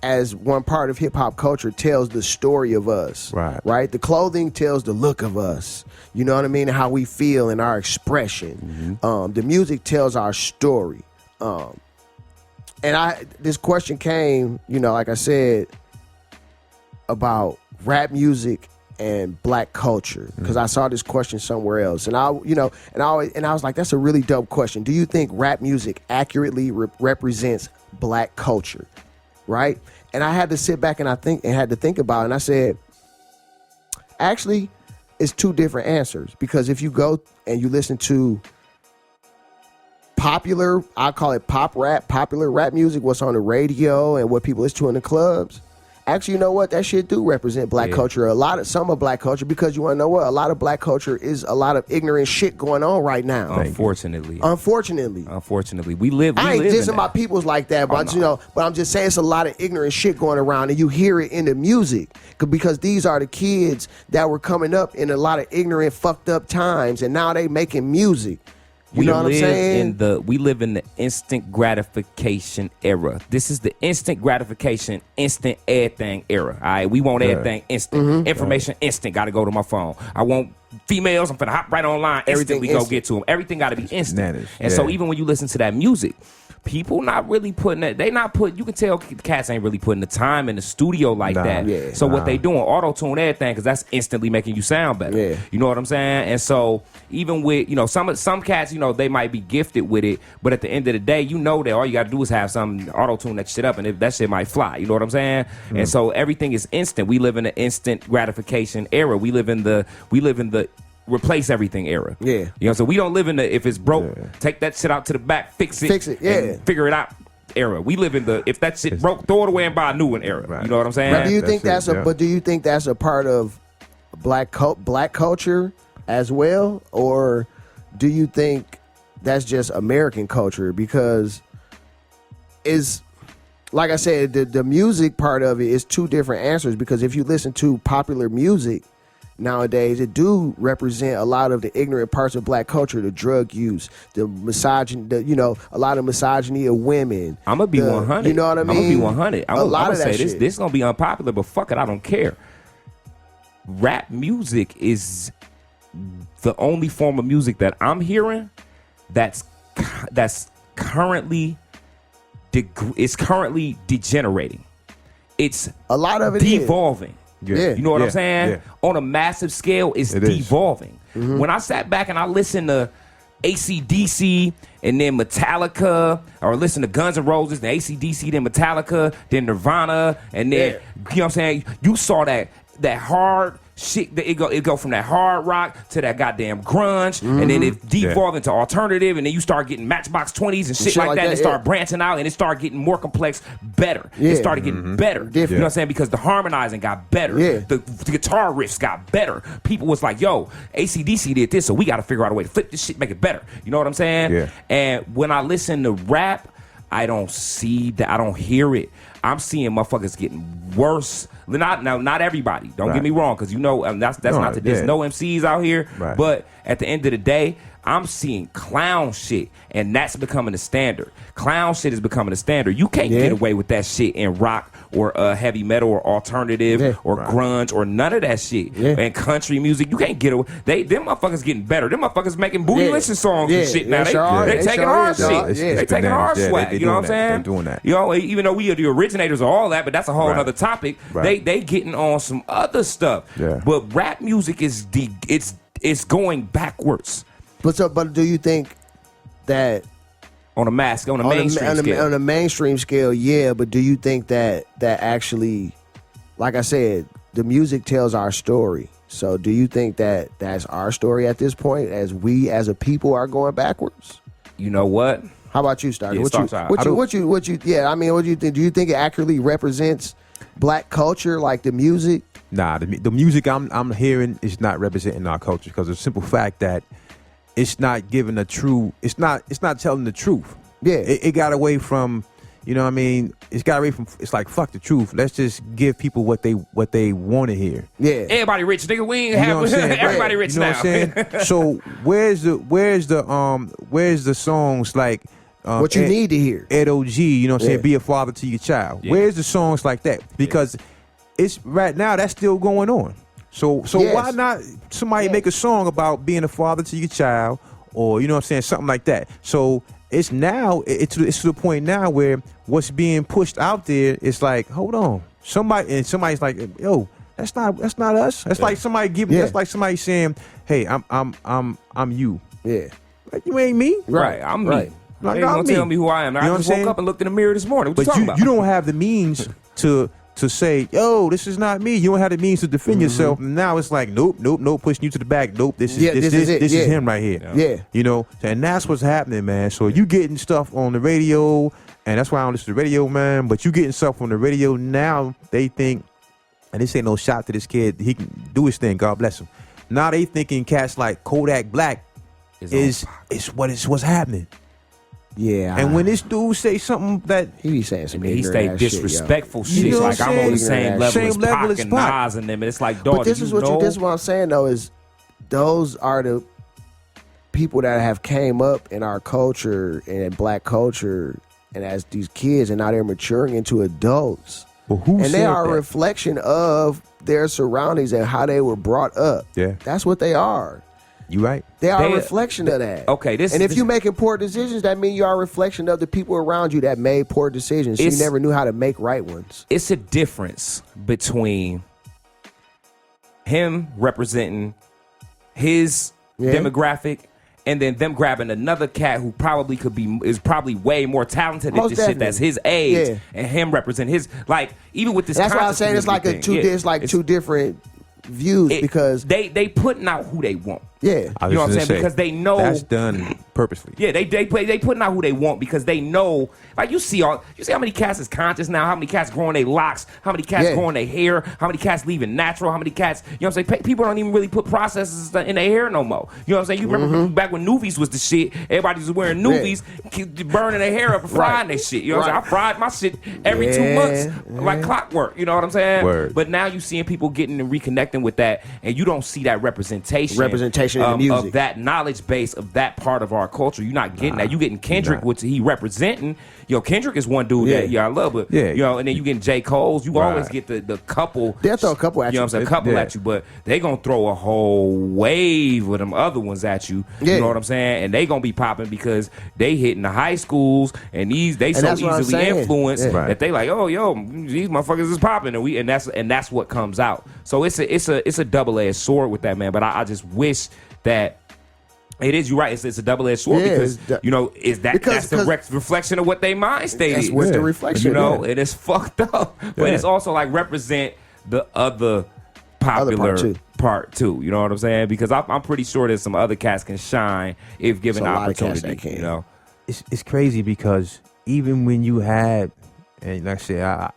as one part of hip-hop culture, tells the story of us. Right? The clothing tells the look of us. You know what I mean? How we feel and our expression. The music tells our story. And this question came, like I said, about rap music and black culture, because I saw this question somewhere else, and I was like, that's a really dope question. Do you think rap music accurately represents black culture? Right? And I had to sit back and had to think about it, and I said, actually, it's two different answers, because if you go and you listen to popular, I call it popular rap music, what's on the radio and what people listen to in the clubs, actually, you know what? That shit do represent black culture. Some of black culture, because you want to know what? A lot of black culture is a lot of ignorant shit going on right now. Unfortunately. We live I ain't in dissing my peoples like that, but but I'm just saying it's a lot of ignorant shit going around, and you hear it in the music, because these are the kids that were coming up in a lot of ignorant, fucked up times, and now they making music. You know what I'm saying? We live in the instant gratification era. This is the instant gratification, instant everything era. All right, we want everything instant. Information instant. Got to go to my phone. I want females. I'm finna hop right online. Instantly go get to them. Everything got to be instant. And so even when you listen to that music, people not really putting it. They not put. You can tell cats ain't really putting the time in the studio like that. Yeah, so what they doing? Auto tune everything, because that's instantly making you sound better. Yeah. You know what I'm saying? And so even with some cats, they might be gifted with it, but at the end of the day, that all you got to do is have some auto tune that shit up, and that shit might fly. You know what I'm saying? And so everything is instant. We live in the instant gratification era. We live in the replace everything era. Yeah. So we don't live in the, if it's broke, take that shit out to the back, fix it, and figure it out era. We live in the, if that shit broke, throw it away and buy a new one era. Right. You know what I'm saying? But do you think but do you think that's a part of black culture as well? Or do you think that's just American culture? Because like I said, the music part of it is two different answers, because if you listen to popular music, nowadays, it do represent a lot of the ignorant parts of black culture, the drug use, the misogyny, a lot of misogyny of women. I'm gonna be 100. You know what I mean? I'm gonna be 100. I'm gonna say shit. this is gonna be unpopular, but fuck it, I don't care. Rap music is the only form of music that I'm hearing that's currently degenerating. It's a lot of it devolving. Yeah. You know what I'm saying? Yeah. On a massive scale, it's devolving. Mm-hmm. When I sat back and I listened to AC/DC and then Metallica, or listen to Guns N' Roses, then AC/DC, then Metallica, then Nirvana, and then you know what I'm saying? You saw that hard shit. It go from that hard rock to that goddamn grunge, and then it devolved into alternative, and then you start getting Matchbox 20s and shit like that, and it start branching out, and it started getting more complex, better. It started getting better. You know what I'm saying? Because the harmonizing got better. The guitar riffs got better. People was like, yo, AC/DC did this, so we got to figure out a way to flip this shit, make it better. You know what I'm saying? Yeah. And when I listen to rap, I don't see that. I don't hear it. I'm seeing motherfuckers getting worse. Not everybody. Don't get me wrong, because that's not to diss no MCs out here. Right. But at the end of the day, I'm seeing clown shit, and that's becoming the standard. Clown shit is becoming the standard. You can't get away with that shit in rock or heavy metal or alternative or grunge or none of that shit. And country music, you can't get away. Them motherfuckers getting better. Them motherfuckers making bootylicious songs and shit now. They taking our shit. They taking our swag. You know what I'm saying? They're doing that. Even though we are the originators of all that, but that's a whole other topic. They getting on some other stuff. But rap music is it's going backwards. But do you think that on a mainstream scale? On a mainstream scale, yeah. But do you think that actually, like I said, the music tells our story? So do you think that that's our story at this point, as we as a people are going backwards? You know what? How about you, Stark? Yeah, What you think? Do you think it accurately represents black culture, like the music? Nah, the music I'm hearing is not representing our culture, because of the simple fact that it's not giving a true. It's not telling the truth. Yeah, it got away from. You know what I mean? It's got away from. It's like, fuck the truth. Let's just give people what they want to hear. Yeah, everybody rich, nigga. We ain't have everybody rich now. You know what I'm saying? So where's the songs like? What you need to hear. Ed OG, you know what I'm saying? Be a father to your child. Yeah. Where's the songs like that? Because it's right now that's still going on. So why not somebody make a song about being a father to your child, or you know what I'm saying, something like that. So it's now it's to the point now where what's being pushed out there is like, hold on, somebody's like, yo, that's not us. That's like somebody giving. That's like somebody saying, hey, I'm you. Yeah, like, you ain't me. Right, I'm me. Like, they gonna tell me who I am. I just woke up and looked in the mirror this morning. What you talking about? You don't have the means to say, yo, this is not me. You don't have the means to defend yourself. And now it's like, nope, pushing you to the back. Nope, this is him right here. Yeah. You know, and that's what's happening, man. So you getting stuff on the radio, and that's why I don't listen to the radio, man. But you getting stuff on the radio now, they think, and this ain't no shot to this kid, he can do his thing, God bless him. Now they thinking cats like Kodak Black is what's happening. Yeah, and when this dude say something that he be saying some, he stay disrespectful shit. You know like I'm on the same level as Pac and Nas and them. And it's like, dog. But this is what I'm saying though, is those are the people that have came up in our culture and in black culture, and as these kids, and now they're maturing into adults. Well, and they are a reflection of their surroundings and how they were brought up. Yeah, that's what they are. You right. They are a reflection of that. Okay, if you're making poor decisions, that means you are a reflection of the people around you that made poor decisions. So you never knew how to make right ones. It's a difference between him representing his demographic and then them grabbing another cat who is probably way more talented at this shit that's his age, and him represent his, like, even with this. That's why I'm saying it's like two different views, because they putting out who they want. Yeah. I was You know what I'm gonna saying? say, Because they know that's done purposely. Yeah, they putting out who they want because they know. Like you see how many cats is conscious now, how many cats growing their locks, how many cats growing their hair, how many cats leaving natural, how many cats, you know what I'm saying? People don't even really put processes in their hair no more. You know what I'm saying? You remember back when Nuvies was the shit, everybody was wearing Nuvies, burning their hair up and frying their shit. You know what I'm saying? I fried my shit every 2 months like clockwork. You know what I'm saying? Word. But now you seeing people getting and reconnecting with that, and you don't see that representation in the music of that knowledge base of that part of our culture. You're not getting that. You getting Kendrick, which he representing. Kendrick is one dude that I love, but and then you getting J. Cole's. You always get the couple. They'll throw a couple at you. You know what I'm saying? A couple at you, but they gonna throw a whole wave of them other ones at you. You know what I'm saying? And they gonna be popping because they hitting the high schools and they so easily influenced that they like, oh these motherfuckers is popping, and that's what comes out. So it's a double-edged sword with that, man. But I just wish that. It is, you're right. It's a double-edged sword because that's the reflection of what they mind state is. That's what the reflection, and it's fucked up. But it's also like represent the other popular part too. You know what I'm saying? Because I'm pretty sure that some other cats can shine if given opportunity. You know, it's crazy because even when you had, and like I said,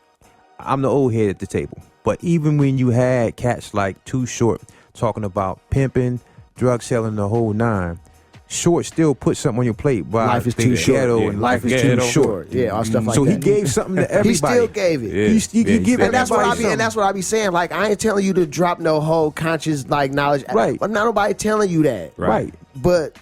I'm the old head at the table, but even when you had cats like Too Short talking about pimping, drug selling, the whole nine, Short still put something on your plate. Life is too short. And life is too short. Yeah, all stuff like so that. he gave something to everybody. He still gave it. He give and that's everybody what that's what I be saying. Like, I ain't telling you to drop no whole conscious like knowledge. Right. But not nobody telling you that. Right. But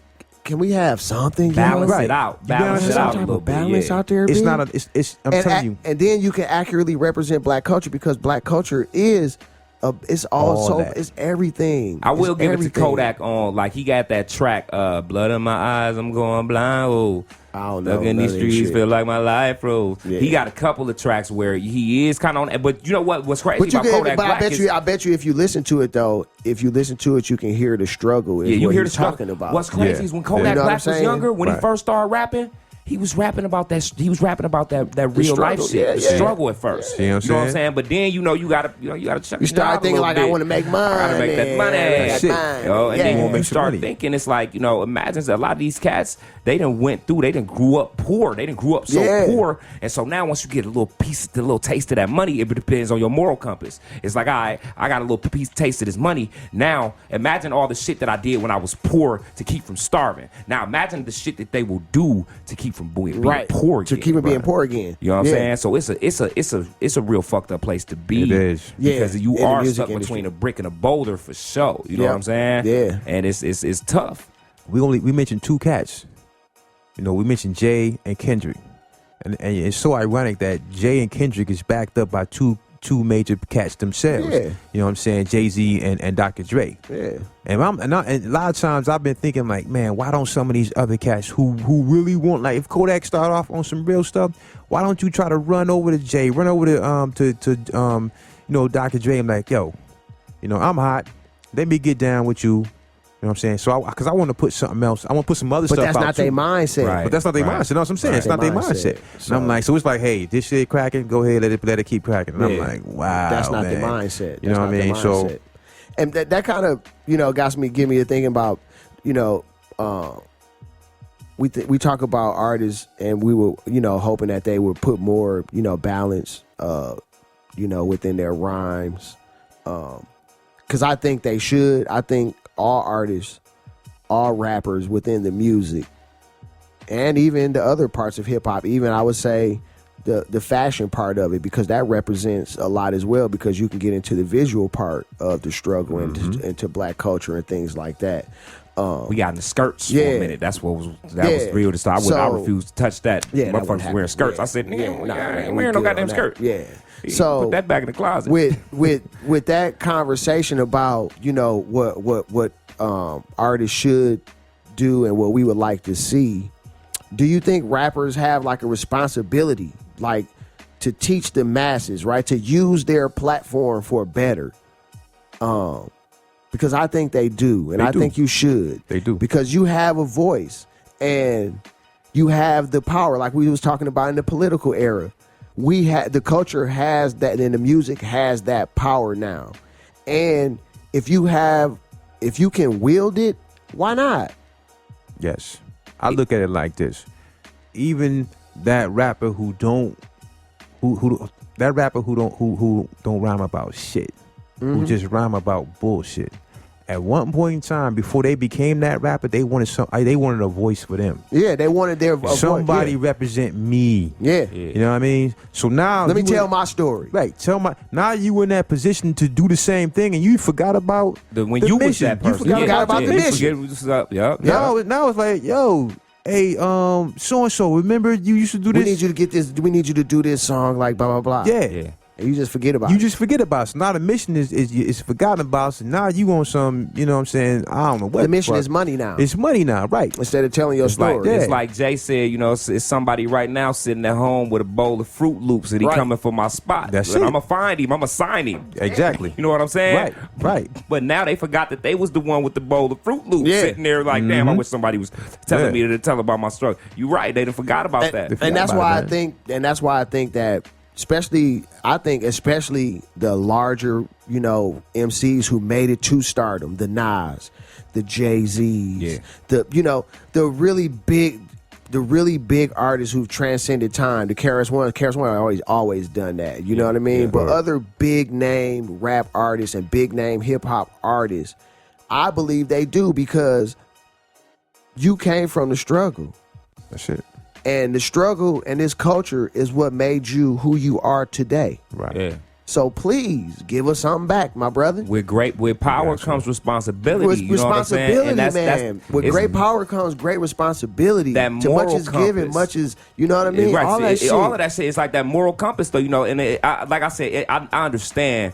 can we have something? Balance it out. Balance it out a little bit. Balance out there. It's not I'm telling you. And then you can accurately represent black culture because black culture is. It's all it's everything. I will give it to Kodak on, like, he got that track, Blood in My Eyes, I'm Going Blind. Oh, I don't know. Stuck in these streets, feel like my life froze. Yeah. He got a couple of tracks where he is kind of on, but you know what's crazy about Kodak Black I bet you if you listen to it though, you can hear the struggle. You hear the talking about. What's crazy is when Kodak Black was younger, when he first started rapping, he was rapping about that. He was rapping about that real life shit, the struggle at first. You know what I'm saying? But then you gotta check. You start thinking like, I want to make money. I gotta make that money. And then you start thinking, it's like, imagine a lot of these cats, they done grew up poor. They done grew up so poor, and so now once you get a little taste of that money, it depends on your moral compass. It's like, I got a little taste of this money. Now imagine all the shit that I did when I was poor to keep from starving. Now imagine the shit that they will do to keep from being poor again. To keep it being poor again. You know what I'm saying? So it's a real fucked up place to be. It is. Because you are stuck between a brick and a boulder for sure. You know what I'm saying? Yeah. And it's tough. We mentioned two cats. We mentioned Jay and Kendrick. And it's so ironic that Jay and Kendrick is backed up by two major cats themselves. Yeah. You know what I'm saying? Jay-Z and Dr. Dre. Yeah. And a lot of times I've been thinking like, man, why don't some of these other cats who really want, like, if Kodak start off on some real stuff, why don't you try to run over to Jay, run over to Dr. Dre and like, yo, I'm hot. Let me get down with you. You know what I'm saying? So, because I want to put something else. I want to put some other stuff out. But that's not their mindset. Right. But that's not their mindset. You know what I'm saying? It's not their mindset. So, and I'm like, so it's like, hey, this shit cracking. Go ahead, let it keep cracking. And I'm like, wow, that's not their mindset. You know what I mean? So, and that kind of get me to thinking about we talk about artists and we were hoping that they would put more balance within their rhymes because I think they should. I think all artists, all rappers within the music, and even the other parts of hip hop, even I would say the fashion part of it, because that represents a lot as well, because you can get into the visual part of the struggle into black culture and things like that. We got in the skirts for a minute. That was real to start. I refused to touch that. Yeah, motherfuckers wearing skirts. I said, nigga, I ain't wearing no goddamn skirt. Yeah. So put that back in the closet. With that conversation about what artists should do and what we would like to see, do you think rappers have like a responsibility, like, to teach the masses, right, to use their platform for better? Because I think they do, and I think you should. They do, because you have a voice and you have the power, like we was talking about in the political era. The culture has that, and the music has that power now. And if you can wield it, Why not? Yes. I look at it like this. Even that rapper who don't rhyme about shit, who just rhyme about bullshit. At one point in time, before they became that rapper, they wanted a voice for them. Yeah, they wanted their voice. Somebody represent me. Yeah. You know what I mean? So now let me tell my story. Right. Now you in that position to do the same thing, and you forgot about when the you mission. was that person. You forgot about the mission. Now it's like, yo, hey, so and so. Remember you used to do this? We need you to get this. We need you to do this song like blah blah blah. Yeah. And you just forget about it. You just forget about it. So now the mission is forgotten about. So now you on some, you know what I'm saying? I don't know what. The mission is money now. It's money now, right? Instead of telling your story. It's like Jay said, you know, it's somebody right now sitting at home with a bowl of Fruit Loops and he coming for my spot. That's it. I'm going to find him. I'm going to sign him. Exactly. You know what I'm saying? Right. But now they forgot that they was the one with the bowl of Fruit Loops sitting there like, damn, I wish somebody was telling me to tell about my struggle. You're right. They done forgot about that. And that's why I think that especially the larger, you know, MCs who made it to stardom, the Nas, the Jay-Z's, the really big artists who've transcended time. The KRS-One always done that. You know what I mean? Yeah, but other big name rap artists and big name hip hop artists, I believe they do because you came from the struggle. That's it. And the struggle and this culture is what made you who you are today. Right. Yeah. So please give us something back, my brother. With power comes responsibility. You know what I'm saying? Man. With great power comes great responsibility. That moral much is given, much is, you know what I mean? Right. All that shit. All of that shit is like that moral compass, though. You know, and like I said, I understand.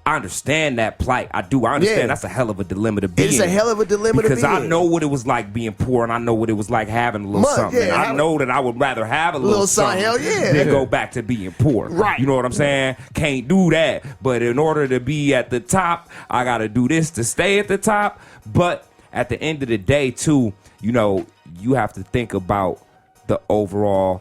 I understand that plight. I do. I understand that's a hell of a dilemma to be in. It's a hell of a dilemma to be in. Because I know what it was like being poor, and I know what it was like having a little something. And I know that I would rather have a little something than go back to being poor. Right. You know what I'm saying? Can't do that. But in order to be at the top, I got to do this to stay at the top. But at the end of the day, too, you know, you have to think about the overall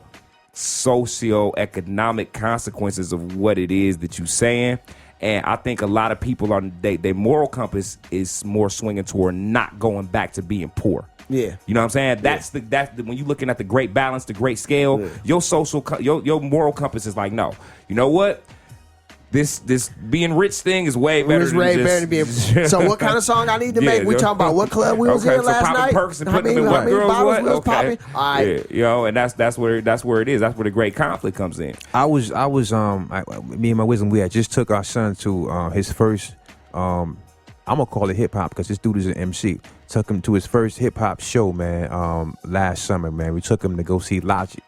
socio-economic consequences of what it is that you're saying. And I think a lot of people their moral compass is more swinging toward not going back to being poor. Yeah, you know what I'm saying. That's the when you're looking at the great balance, the great scale. Your your moral compass is like, no, you know what? This being rich thing is way better. It's way better than being. So what kind of song I need to make? We talking about what club we was in last night? Perks and putting them in what girls what? Okay, all right. And that's where it is. That's where the great conflict comes in. Me and my wisdom, we had just took our son to his first. I'm gonna call it hip hop because this dude is an MC. Took him to his first hip hop show, man. Last summer, man. We took him to go see Logic.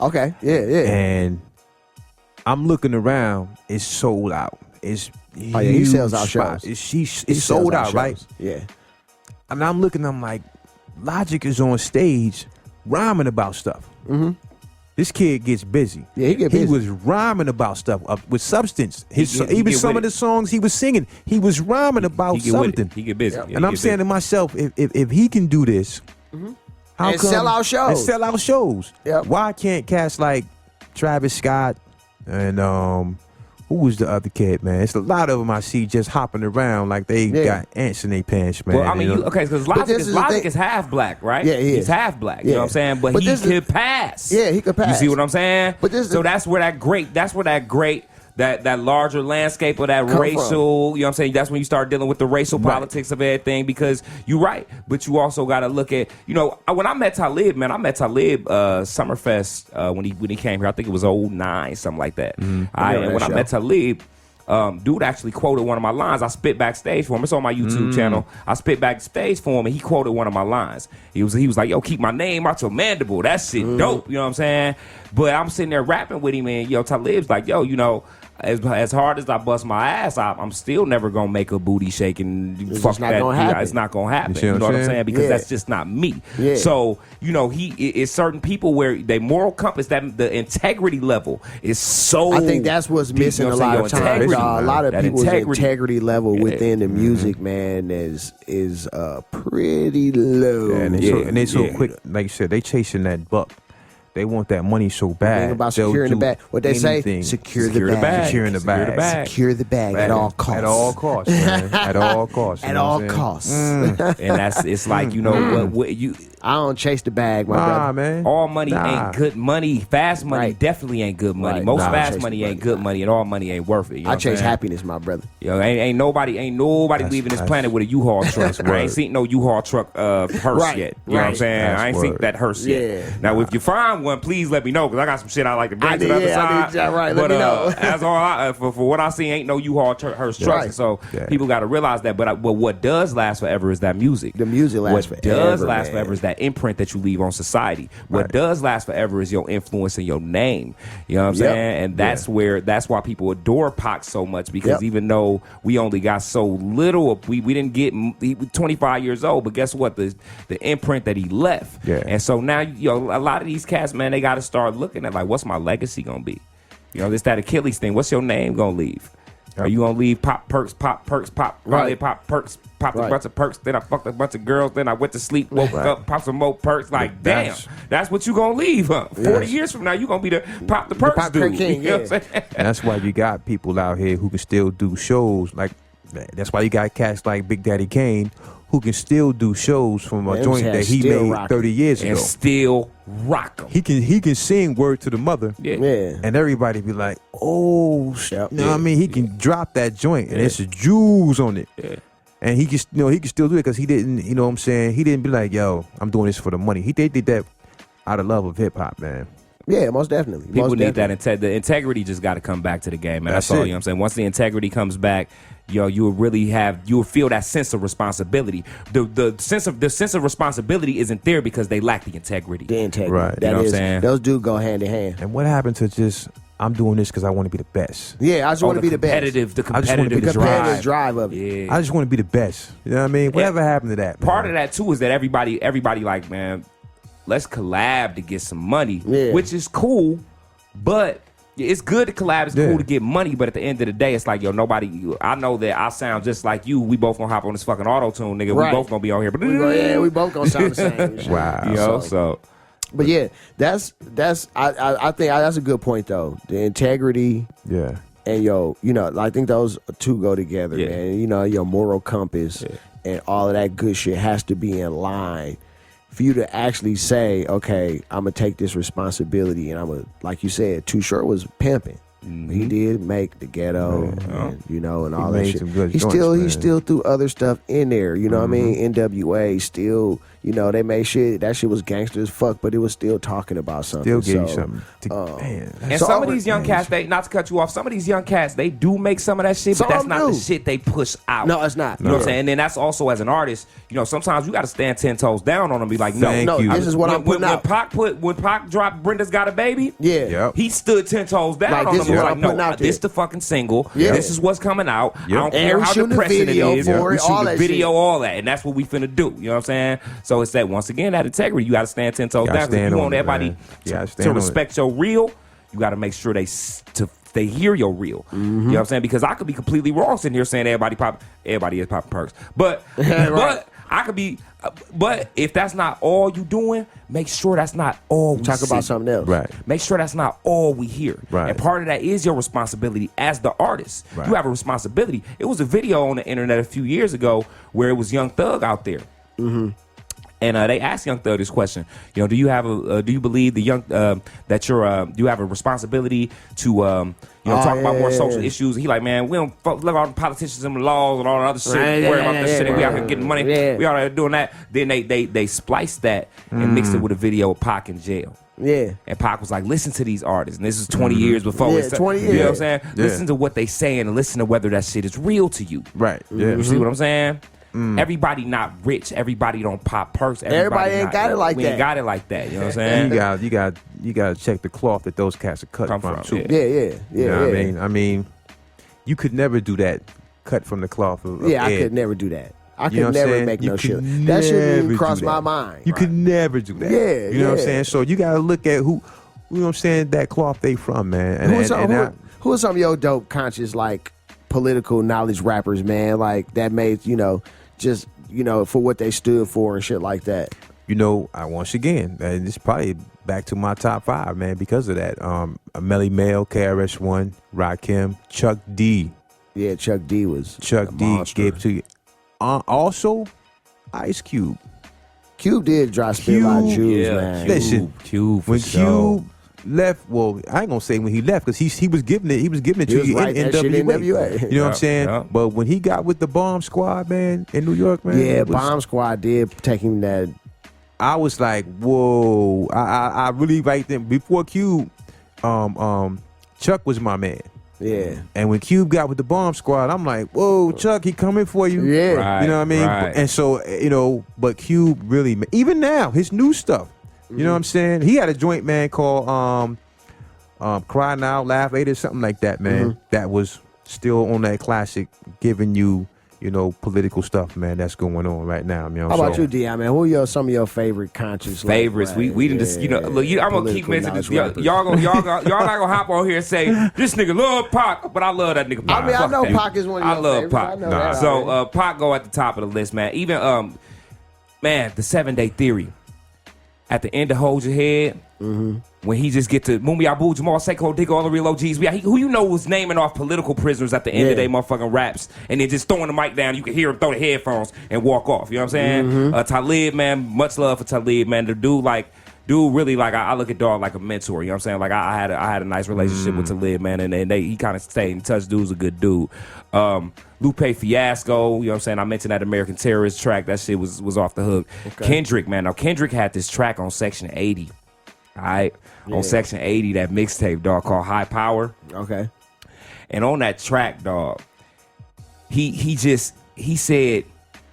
Okay, yeah. And I'm looking around. It's sold out. It's he sells out shows. It's sold out, right? Yeah. And I'm looking. I'm like, Logic is on stage rhyming about stuff. Mm-hmm. This kid gets busy. Yeah, he was rhyming about stuff with substance. Even some of the songs he was singing, he was rhyming about something. He get busy. Yep. Yeah, and I'm saying to myself, if he can do this, how come sell out shows? And sell out shows. Yep. Why can't cats like Travis Scott and who was the other kid, man? It's a lot of them I see just hopping around like they got ants in their pants, man. Well, I mean, because Logic is half black, right? Yeah, he is. He's half black. You know what I'm saying? But he could pass. Yeah, he could pass. You see what I'm saying? But that's where that larger landscape of that racial, you know what I'm saying? That's when you start dealing with the racial politics of everything, because you're right. But you also got to look at, you know, when I met Talib, Summerfest when he came here. I think it was 2009, something like that. And when I met Talib, dude actually quoted one of my lines. I spit backstage for him. It's on my YouTube channel. I spit backstage for him, and he quoted one of my lines. He was like, "Yo, keep my name out your mandible. That shit dope." You know what I'm saying? But I'm sitting there rapping with him, and Talib's like, "Yo, you know, as hard as I bust my ass, I'm still never gonna make a booty shake and fuck that. It's not gonna happen. You know what I'm saying? Because that's just not me. Yeah. So it's certain people where they moral compass, that the integrity level is so. I think that's what's missing a lot of times. A lot of people's integrity level within the music, man, is pretty low. Yeah, and they so quick, like you said, they chasing that buck. They want that money so bad. Think about securing the bag. What they say? Secure the bag. Securing the bag. Secure the bag at all costs. At all costs, man. At all costs. At all costs. And it's like, you know, what you... I don't chase the bag, my brother. Man. All money ain't good money. Fast money definitely ain't good money. Right. Most fast money ain't good money, and all money ain't worth it. You know I chase happiness, my brother. Yo, ain't nobody leaving this planet with a U-Haul truck. I ain't seen no U-Haul truck hearse yet. You know what I'm saying? I ain't seen that hearse yet. Now, if you find one, please let me know, because I got some shit I like to bring to the other side. Right. But let me know. as all for what I see, ain't no U-Haul hearse trucks. And so people got to realize that. But what does last forever is that music. The music lasts forever. What does last forever is that imprint that you leave on society. What does last forever is your influence and your name. You know what I'm saying? And that's why people adore Pac so much, because even though we only got so little, we didn't get, he was 25 years old, but guess what? The imprint that he left. Yeah. And so now, a lot of these cats, man, they got to start looking at, like, what's my legacy gonna be? You know, this that Achilles thing. What's your name gonna leave? Are you gonna leave pop perks, pop perks, pop perks, pop a bunch of perks, then I fucked a bunch of girls, then I went to sleep, woke up, popped some more perks, like, damn, that's what you gonna leave, huh? 40 years from now, you gonna be the pop the perks dude. King, you know what I'm saying? And that's why you got people out here who can still do shows. Like, that's why you got cats like Big Daddy Kane who can still do shows from a joint that he made 30 years ago. And still rock them. He can sing Word to the Mother. Yeah. And everybody be like, oh, you know what I mean? He can drop that joint and it's jewels on it. Yeah. And he can still do it because he didn't, you know what I'm saying? He didn't be like, yo, I'm doing this for the money. He did that out of love of hip hop, man. Yeah, most definitely. People need that. The integrity just got to come back to the game, man. That's all. You know what I'm saying? Once the integrity comes back, you will feel that sense of responsibility. The sense of responsibility isn't there because they lack the integrity. The integrity, right? You know what I'm saying? Those do go hand in hand. And what happened to just, I'm doing this because I want to be the best? Yeah, I just want to be the best. The competitive drive of it. Yeah. I just want to be the best. You know what I mean? Whatever happened to that? Part of that too is that everybody like, man, let's collab to get some money, which is cool, but it's good to collab. It's cool to get money, but at the end of the day, it's like, yo, I know that I sound just like you. We both gonna hop on this fucking auto-tune, nigga. Right. We both gonna be on here. We both gonna sound the same. Wow. You know, so. But yeah, I think that's a good point, though. The integrity. Yeah. And I think those two go together, man. You know, your moral compass and all of that good shit has to be in line for you to actually say, okay, I'm going to take this responsibility, and I'm going to, like you said, Too Short was pimping. Mm-hmm. He did make the Ghetto, and all that shit. He still threw other stuff in there, you know what I mean? NWA still, they made shit, that shit was gangster as fuck, but it was still talking about something. Still getting something. And some of these young cats, not to cut you off, some of these young cats, they do make some of that shit, but that's not the shit they push out. No, it's not. You know what I'm saying? And then that's also, as an artist, sometimes you got to stand 10 toes down on them, be like, no, this is what I'm putting out. When Pac dropped Brenda's Got a Baby, he stood 10 toes down on them. Like, no, this the fucking single. Yeah. This is what's coming out. I don't care how depressing it is. We shoot the video, all that, and that's what we finna do. You know what I'm saying? So it's that, once again, that integrity. You got to stand 10 toes down. If you want everybody to respect your real, you got to make sure they hear your real. You know what I'm saying? Because I could be completely wrong sitting here saying everybody is popping perks, but but I could be. But if that's not all you doing, make sure that's not all we talk see. about something else. Right. Make sure that's not all we hear. Right. And part of that is your responsibility as the artist. Right. You have a responsibility. It was a video on the internet a few years ago where it was Young Thug out there. Mm-hmm. And they asked Young Thug this question. Do you believe that do you have a responsibility to talk about more social issues? He like, man, we don't look at all the politicians and the laws and all the other shit. Worry about that shit. We out here getting money. We out here doing that. Then they spliced that and mixed it with a video of Pac in jail. Yeah. And Pac was like, listen to these artists. And this is 20 years before. Yeah, 20 years. You know what I'm saying? Yeah. Listen to what they saying and listen to whether that shit is real to you. Right. Yeah. You see what I'm saying? Everybody not rich. Everybody don't pop perks. Everybody ain't got it like that. We ain't got it like that. You know what I'm saying? You got to check the cloth that those cats are cut from too. Yeah. You know what I mean, you could never do that. Cut from the cloth of I could never do that. I could never make no shit. That shouldn't even cross my mind. You could never do that. Yeah. You know what I'm saying? So you got to look at who, you know what I'm saying, that cloth they from, man. And who are some of your dope, conscious, like, political knowledge rappers, man? Like, that made, just, for what they stood for and shit like that. I once again, and it's probably back to my top 5, man, because of that. Melly Mel, KRS-One, Rakim, Chuck D. Yeah, Chuck D was Chuck a D monster. gave to you. Also, Ice Cube. Cube did spit a lot of jewels, yeah, man. Listen, Cube when Cube left, well, I ain't gonna say when he left because he was giving it to was you right in that shit in NWA. NWA. You know what I'm saying? Yeah. But when he got with the Bomb Squad, man, in New York, man, Yeah, it was- Bomb Squad did take him that. I was like, whoa! I really right then before Cube, Chuck was my man. Yeah. And when Cube got with the Bomb Squad, I'm like, whoa, Chuck, he coming for you. Yeah. Right, You know what I mean? right. And so, but Cube really, even now, his new stuff, you know what I'm saying? He had a joint, man, called Cry Now, Laugh Later, something like that, man. That was still on that classic, giving you, political stuff, man, that's going on right now. How about you, Dion, man? Who are some of your favorite conscious favorites? like, we didn't just look. I'm gonna keep mentioning this. Y'all not gonna hop on here and say this nigga love Pac, but I love that nigga Pac. I mean, I Fuck know that. Pac is one of your I love favorites. Pac. I know that So already. Pac go at the top of the list, man. Even man, the 7-Day Theory. At the end of Hold Your Head, when he just get to Mumi Abu, Jamal Seiko, Digga, all the real OGs. Who was naming off political prisoners at the end of their motherfucking raps and then just throwing the mic down. You can hear him throw the headphones and walk off. You know what I'm saying? Talib, man, much love for Talib, man. The dude really like I look at dog like a mentor. You know what I'm saying? Like I had a nice relationship with Talib, man, and he kind of stayed in touch. Dude's a good dude. Lupe Fiasco, you know what I'm saying? I mentioned that American Terrorist track. That shit was off the hook. Okay. Kendrick, man. Now Kendrick had this track on Section 80. All right. Yeah. On Section 80, that mixtape, dog, called High Power. Okay. And on that track, dog, he said,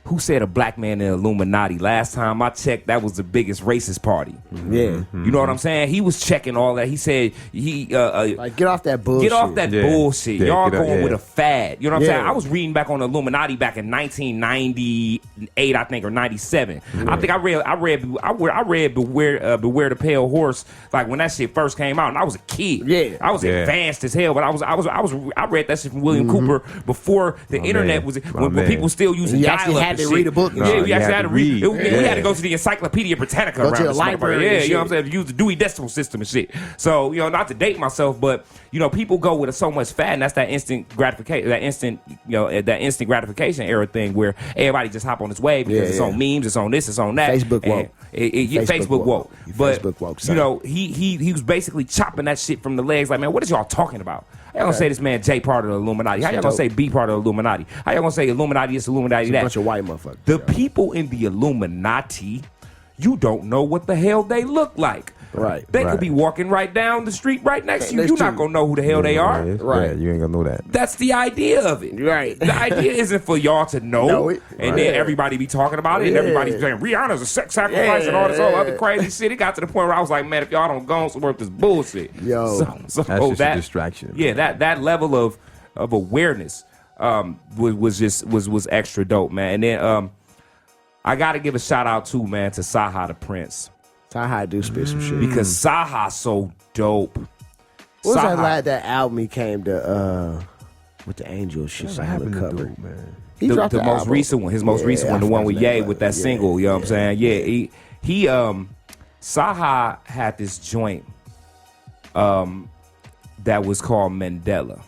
who said a black man in the Illuminati? Last time I checked, that was the biggest racist party. Yeah. You know what I'm saying? He was checking all that. He said like get off that bullshit. Get off that bullshit. Yeah, Y'all going with a fad. You know what I'm Yeah. saying? I was reading back on the Illuminati back in 1998, I think, or 97. I think I read Beware the Pale Horse, like when that shit first came out, and I was a kid. Yeah. I was advanced as hell, but I read that shit from William Cooper before the internet was when people still using You actually dial-up had and to shit. read a book. Yeah, we actually had to read. We Yeah. had to go to the Encyclopedia Britannica Go to around the this library motherfucker. Yeah, and you know what I'm shit. saying? Use the Dewey Decimal System and shit. So, not to date myself, but people go with so much fat, and that's that instant gratification, that instant gratification era thing where everybody just hop on this wave because it's on memes, it's on this, it's on that. Facebook woke. Facebook woke. But Facebook woke, he was basically chopping that shit from the legs. Like, man, what is y'all talking about? How y'all gonna say this man J part of the Illuminati? How y'all gonna say B part of the Illuminati? How y'all gonna say Illuminati this, Illuminati It's that? a bunch of white motherfuckers. The people in the Illuminati, you don't know what the hell they look like. Right. They could be walking right down the street right next to you. You're not gonna know who the hell they are. Right. Yeah, you ain't gonna know that. That's the idea of it. Right. The idea isn't for y'all to know it. and then everybody be talking about it and everybody's saying Rihanna's a sex sacrifice and all this other crazy shit. It got to the point where I was like, man, if y'all don't go on somewhere with this bullshit. Yo. So That's just a distraction. Yeah, that level of awareness was extra dope, man. And then I gotta give a shout out too, man, to Saha the Prince. Saha do spit some shit. Because Saha's so dope. What was Saha- that album he came to with the Angel shit What on happened the to cover? dude, man? He the dropped most album. recent one, his most recent Yeah, one, the I one with forgot Ye that, with that yeah, single, you know what I'm saying? Yeah, he Saha had this joint that was called Mandela.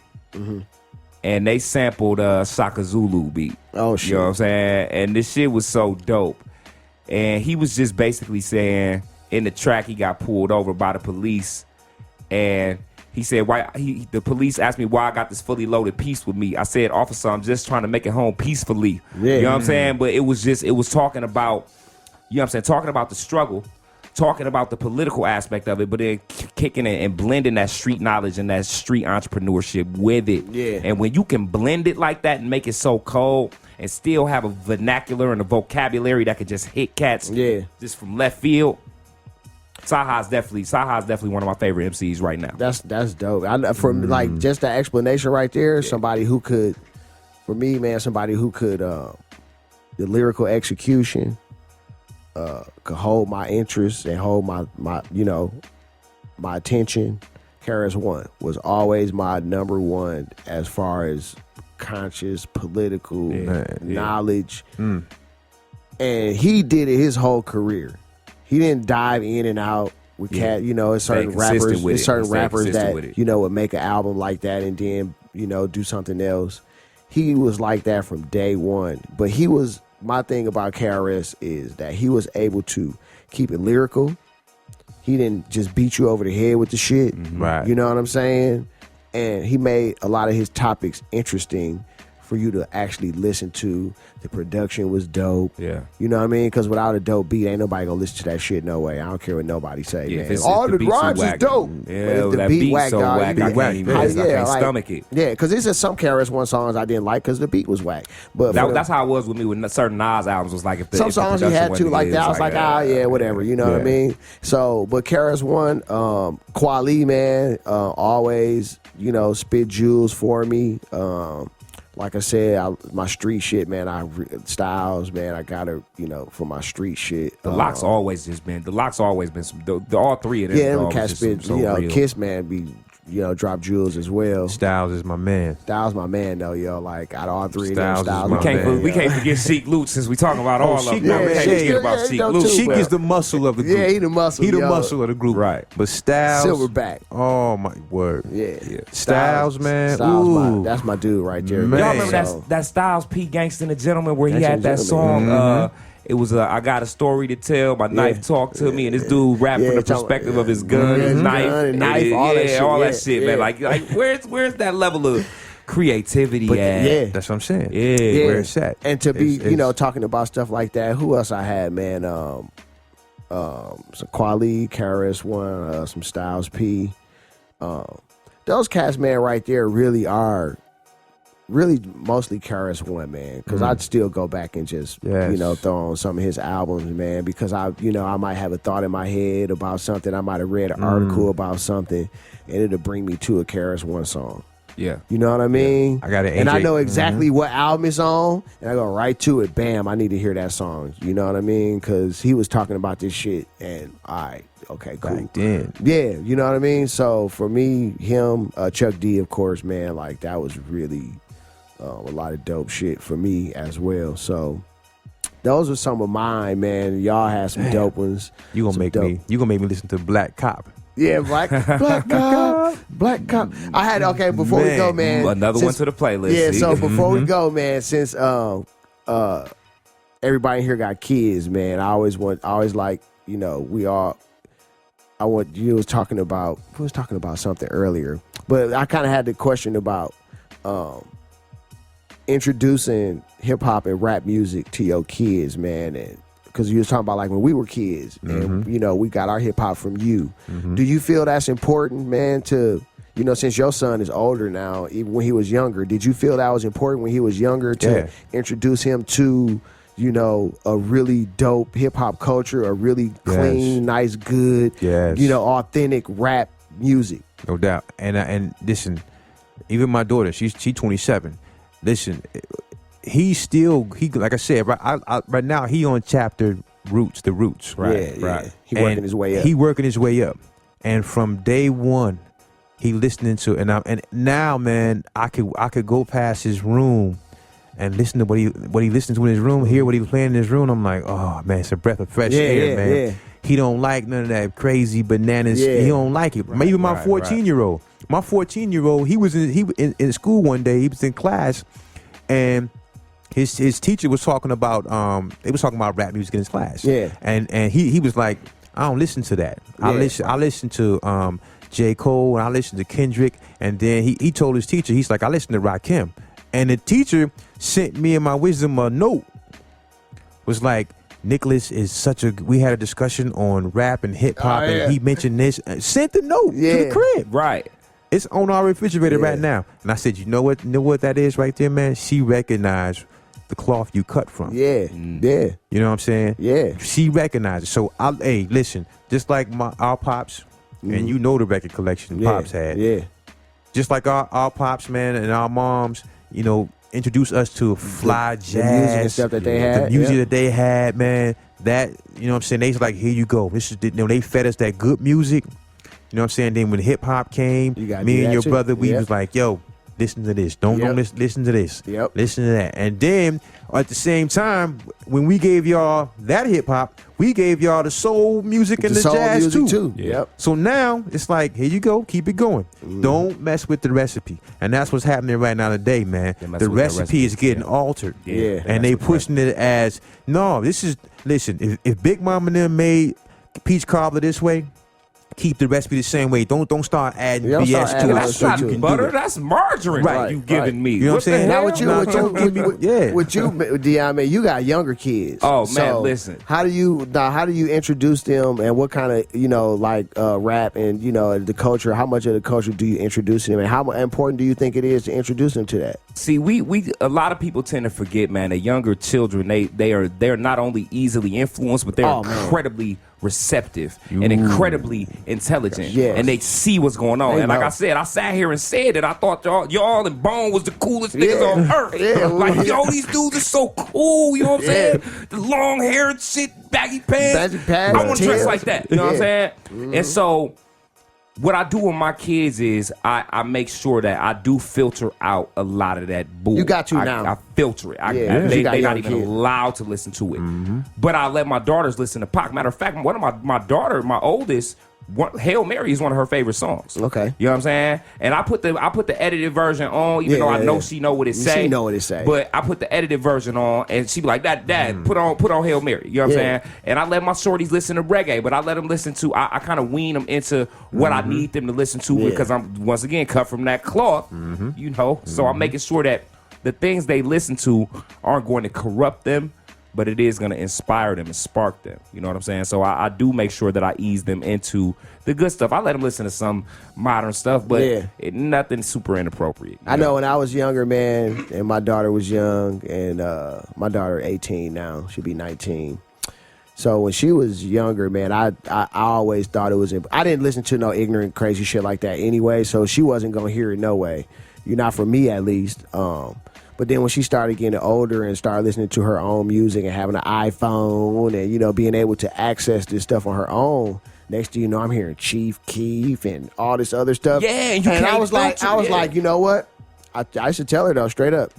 And they sampled Shaka Zulu beat. Oh, shit. You know what I'm saying? And this shit was so dope. And he was just basically saying in the track he got pulled over by the police, and he said the police asked me why I got this fully loaded piece with me. I said, officer, I'm just trying to make it home peacefully. Yeah. You know what I'm saying? But it was talking about, you know what I'm saying, talking about the struggle, talking about the political aspect of it, but then kicking it and blending that street knowledge and that street entrepreneurship with it. Yeah. And when you can blend it like that and make it so cold and still have a vernacular and a vocabulary that could just hit cats just from left field, Saha's definitely one of my favorite MCs right now. That's dope. Like just that explanation right there. Somebody who could, for me, man, somebody who could the lyrical execution could hold my interest and hold my my attention. KRS-One was always my number one as far as conscious political knowledge, and he did it his whole career. he didn't dive in and out with it's certain rappers that would make an album like that and then do something else. He was like that from day one. But my thing about KRS is that he was able to keep it lyrical. He didn't just beat you over the head with the shit. Right. You know what I'm saying? And he made a lot of his topics interesting for you to actually listen to. The production was dope. Yeah. You know what I mean? Because without a dope beat, ain't nobody gonna listen to that shit. No way. I don't care what nobody say, Yeah, man. All the rhymes is dope. Yeah, but if the that beat beat whack, so dog, whack, I can't stomach it. Yeah, because there's just some KRS-One songs I didn't like because the beat was whack. But that's how it was with me with certain Nas albums. Was like if some songs he had to like that. I was like, yeah, whatever. You know what I mean? So, but KRS-One, Kweli, man, always, spit jewels for me. Like I said, my street shit, man. Styles, man. I got to, for my street shit. The Locks always been some. All three of them. Yeah, them cats spit. Kiss, man, be. Drop jewels as well. Styles is my man. Styles my man though, yo. Like out of all three Styles of them, we can't forget Sheek Luke since we talking about all of them. Sheek, We can't forget about Sheek Luke. Sheek is the muscle of the group. Yeah, he the muscle. He the muscle of the group. Right. But Styles, Silverback. Oh my word. Yeah. Styles, man. Styles, that's my dude right there. Man. Y'all remember that Styles P Gangsta and the Gentleman where he had that song? It was I got a story to tell. My knife talked to me, and this dude rapped from the perspective of his gun, his knife, all that shit, man. Like where's that level of creativity at? Yeah, that's what I'm saying. Yeah, where it's at. And to be, talking about stuff like that. Who else I had, man? Some Kweli, KRS-One, some Styles P. Those cats, man, right there really are. Really, mostly KRS-One, man, because I'd still go back and just, throw on some of his albums, man, because I might have a thought in my head about something. I might have read an article about something, and it'll bring me to a KRS-One song. Yeah. You know what I mean? I got it. And I know exactly what album it's on, and I go right to it. Bam, I need to hear that song. You know what I mean? Because he was talking about this shit, and all right, okay, cool. Back then. Yeah, you know what I mean? So for me, him, Chuck D, of course, man, like that was really... a lot of dope shit for me as well. So those are some of mine, man. Y'all had some dope ones. You gonna make me listen to Black Cop. Yeah, Black Cop. I had before we go, man. Another one to the playlist. Yeah, so before we go, man, since everybody here got kids, man, I always like, we was talking about something earlier, but I kind of had the question about introducing hip hop and rap music to your kids, man, and because you was talking about like when we were kids, and we got our hip hop from you. Do you feel that's important, man? To since your son is older now, even when he was younger, did you feel that was important when he was younger to introduce him to a really dope hip hop culture, a really clean, nice, good, authentic rap music? No doubt. And listen, even my daughter, she's 27. Listen, like I said, right now he on chapter the roots, right? Yeah, right. He working his way up. He working his way up, and from day one, he listening to, and now, man, I could go past his room and listen to what he listens to in his room, hear what he playing in his room. I'm like, oh man, it's a breath of fresh air, man. Yeah. He don't like none of that crazy bananas. Yeah. He don't like it. Even my 14-year-old. My 14-year-old, he was in school one day. He was in class, and his teacher was talking about they was talking about rap music in his class. Yeah, and he was like, I don't listen to that. I listen to J. Cole, and I listen to Kendrick, and then he told his teacher, he's like, I listen to Rakim, and the teacher sent me and my wisdom a note. Was like, Nicholas is we had a discussion on rap and hip hop, and he mentioned this. Sent the note to the crib. Right. It's on our refrigerator right now. And I said, you know what that is right there, man? She recognized the cloth you cut from. Yeah. Yeah. You know what I'm saying? Yeah. She recognized it. So, hey, listen, just like our pops, and you know the record collection pops had. Yeah. Just like our pops, man, and our moms, introduced us to fly jazz. The music and stuff that they had. The music that they had, man. That, you know what I'm saying? They was like, here you go. This is they fed us that good music. You know what I'm saying? Then when hip hop came, me and your brother, we was like, yo, listen to this. Don't listen to this. Yep. Listen to that. And then at the same time, when we gave y'all that hip hop, we gave y'all the soul music and the soul jazz music too. Yep. So now it's like, here you go, keep it going. Don't mess with the recipe. And that's what's happening right now today, man. The recipe is getting altered. Yeah. And they pushing it as, no, this is, listen, if Big Mama and them made peach cobbler this way, keep the recipe the same way. Don't start adding BS to it. That's not butter. That's margarine. Right. You giving me. You know what I'm saying? Now with you, Dion, you got younger kids. Oh man, so listen. How do you introduce them, and what kind of rap and the culture? How much of the culture do you introduce them, and how important do you think it is to introduce them to that? See, we a lot of people tend to forget, man, that younger children they're not only easily influenced, but they're incredibly receptive and incredibly intelligent. Yes. And they see what's going on. And like I said, I sat here and said that I thought y'all and Bone was the coolest niggas on earth. Yeah. Like, yo, these dudes are so cool, you know what I'm saying? The long hair and shit, baggy pants. I want to dress like that. You know what I'm saying? Mm-hmm. And so what I do with my kids is I make sure that I do filter out a lot of that bull. You got to now. I filter it. They're not even allowed to listen to it. Mm-hmm. But I let my daughters listen to Pac. Matter of fact, one of my daughter, my oldest, Hail Mary is one of her favorite songs. Okay. You know what I'm saying? And I put the edited version on, even though I know she know what it say. She know what it say. But I put the edited version on, and she be like, Dad, put on Hail Mary. You know what I'm saying? And I let my shorties listen to reggae, but I let them listen to, I kind of wean them into what I need them to listen to because I'm, once again, cut from that cloth, So I'm making sure that the things they listen to aren't going to corrupt them, but it is going to inspire them and spark them. You know what I'm saying? So I do make sure that I ease them into the good stuff. I let them listen to some modern stuff, but nothing super inappropriate. I know when I was younger, man, and my daughter was young, and my daughter 18 now. She'll be 19. So when she was younger, man, I always thought it was... I didn't listen to no ignorant, crazy shit like that anyway, so she wasn't going to hear it no way. You're not for me, at least. But then when she started getting older and started listening to her own music and having an iPhone and, being able to access this stuff on her own, next thing you know, I'm hearing Chief Keef and all this other stuff. Yeah, and I was like, you know what? I should tell her, though, straight up.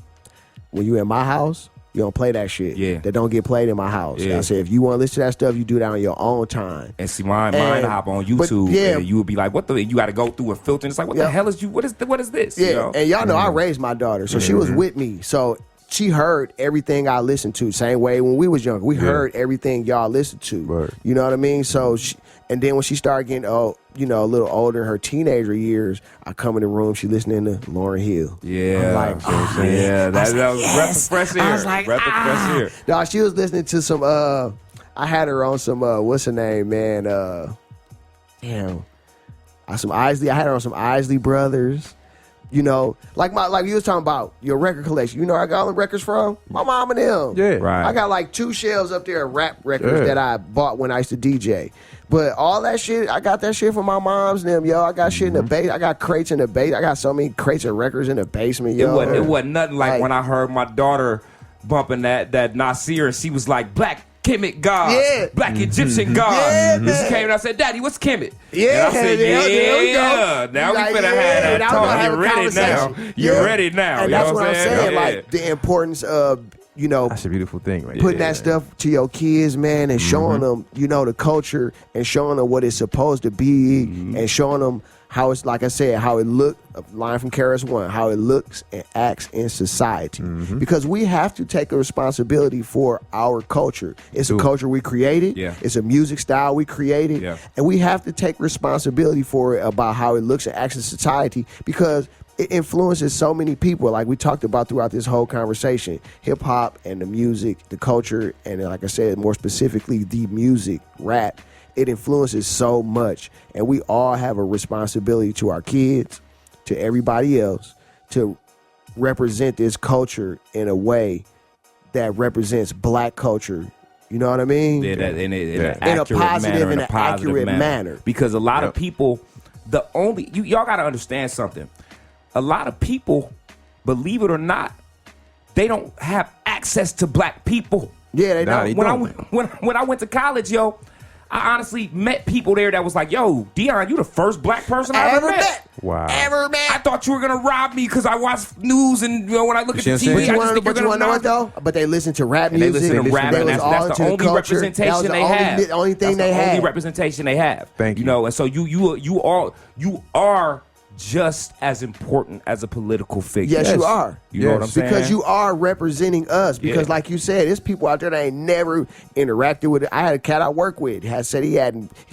When you in my house, you don't play that shit. Yeah. That don't get played in my house. Yeah. I said, if you want to listen to that stuff, you do that on your own time. And see, mine hop on YouTube, and you would be like, what the... You got to go through and filter, and it's like, what the hell is you... What is this? Yeah, you know? And y'all know I raised my daughter, so she was with me. So she heard everything I listened to. Same way when we was younger. We heard everything y'all listened to. Right. You know what I mean? So and then when she started getting a little older in her teenager years, I come in the room, she listening to Lauryn Hill. Yeah. I'm like, that was breath of fresh air. I was like, breath of fresh air. No, she was listening to some, I had her on some, what's her name, man? Some Isley. I had her on some Isley Brothers. Like you was talking about your record collection. You know where I got all the records from? My mom and them. Yeah. Right. I got like 2 shelves up there of rap records that I bought when I used to DJ. But all that shit, I got that shit from my mom's and them, yo. I got shit in the base. I got crates in the base. I got so many crates of records in the basement, yo. It wasn't nothing like when I heard my daughter bumping that Nasir, and she was like, Black Kemet God, Black Egyptian God. And she came and I said, Daddy, what's Kemet? Yeah, and I said, there we go. Now we finna have that talk. You're ready now. You're ready now. And that's what I'm saying. Like the importance of, that's a beautiful thing, right? Putting that stuff to your kids, man, and showing them, the culture, and showing them what it's supposed to be, and showing them how it's, like I said, how it look. A line from KRS-One, how it looks and acts in society, because we have to take a responsibility for our culture. It's a culture we created. Yeah. It's a music style we created, and we have to take responsibility for it about how it looks and acts in society, because it influences so many people, like we talked about throughout this whole conversation. Hip-hop and the music, the culture, and like I said, more specifically, the music, rap, it influences so much. And we all have a responsibility to our kids, to everybody else, to represent this culture in a way that represents black culture. You know what I mean? In a positive and accurate manner. Because a lot of people, y'all got to understand something. A lot of people, believe it or not, they don't have access to black people. Yeah, they don't. When I went to college, yo, I honestly met people there that was like, yo, Dion, you the first black person I ever met. Wow. Ever met. I thought you were gonna rob me because I watch news and when I look at the TV, But you I just want think you're to gonna know what rob me. though? But they listen to rap And they music. listen to rap, They and was all that's the into only culture. That was representation the they only, have. The only thing that's they the only had. representation they have. Thank you. You know, and so you are just as important as a political figure. Yes, you are. You know what I'm saying? Because you are representing us. Because, like you said, there's people out there that ain't never interacted with it. I had a cat I work with. Had said he's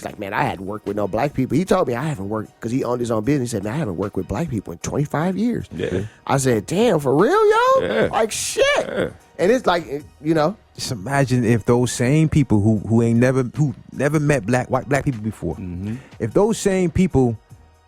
like, man, I hadn't worked with no black people. He told me I haven't worked because he owned his own business. He said, man, I haven't worked with black people in 25 years. Yeah. I said, damn, for real, yo? Yeah. Like shit. Yeah. And it's like, you know. Just imagine if those same people who never met black people before, if those same people.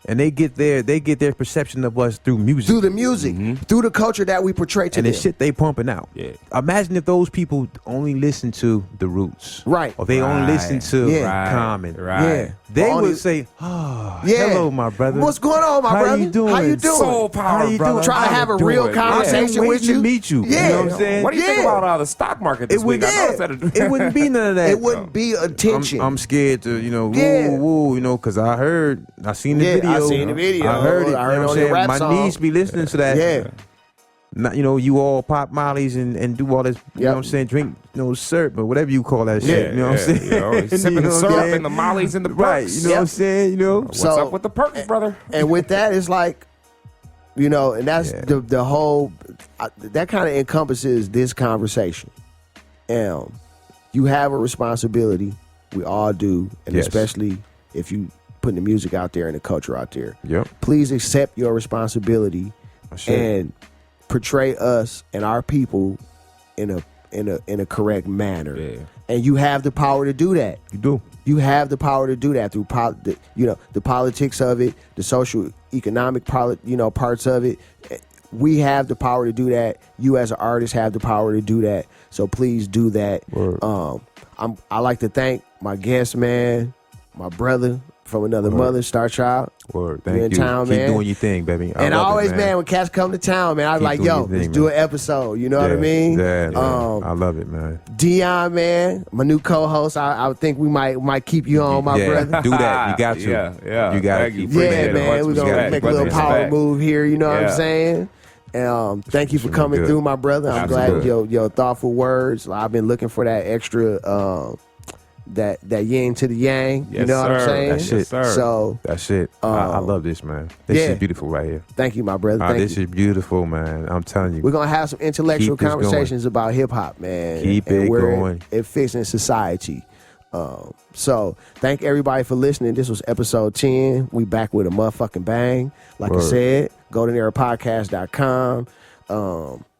And they get their perception of us through music. Through the music, through the culture that we portray to and them. the shit they pumping out. Yeah. Imagine if those people only listen to the Roots. Right. Or they only listen to Yeah. Common. Right. Yeah. They Only- would say, oh, Yeah. hello, my brother. What's going on, my How brother? you doing? How you doing? Soul power, How you brother. doing? Trying to How have you a real doing? conversation Waiting with to you. meet you. Yeah. You know what I'm saying? What do you think Yeah. about the stock market this week? I noticed that It wouldn't be none of that. It wouldn't be attention. I'm scared to, Yeah. woo, because I seen the Yeah, video. I seen the video. I heard it. I heard you know it what on I'm your saying? rap My song. niece be listening to that. Yeah. Not, you all pop mollies and do all this, you know what I'm saying, drink syrup or whatever you call that shit. You know what I'm saying? You know, sipping the know what I'm syrup saying? and the mollies and the perks. Right, you know what I'm saying? What's So- up with the perks, brother? And with that, it's like, and that's the whole, that kind of encompasses this conversation. You have a responsibility. We all do. And Yes. especially if you putting the music out there and the culture out there. Yep. Please accept your responsibility and portray us and our people in a correct manner. Yeah. And you have the power to do that. You do. You have the power to do that through the politics of it, the social economic parts of it. We have the power to do that. You as an artist have the power to do that. So please do that. Word. I like to thank my guest man, my brother from another mother, Star Child. Word. You in Thank you. town, Keep man. doing your thing, baby. And I love always, it, man, when cats come to town, man, I was Keep like, doing yo, your thing, let's do man. an episode. You know what I mean? Yeah, I love it, man. Dion, man, my new co-host. I think we might keep you on, my brother. Do that. You got to. Yeah. You got Thank to. you. Yeah, Appreciate it. man, Much we're gonna respect. make a little Much power respect. move here. You know what I'm Yeah. saying? Thank you for Doing coming good. through, my brother. I'm Absolutely. glad your thoughtful words. I've been looking for that extra, that yin to the yang. You Yes, know what I'm sir. saying? That's it. Yes, sir. So That's it. I love this, man. This is beautiful right here. thank you, my brother. Thank This you. is beautiful, man. I'm telling you. We're gonna have some intellectual Keep this going. conversations about hip hop, man. Keep and it where going. It fits in society. So thank everybody for listening. This was episode 10. We back with a motherfucking bang. Like I Word. said, goldenerapodcast.com.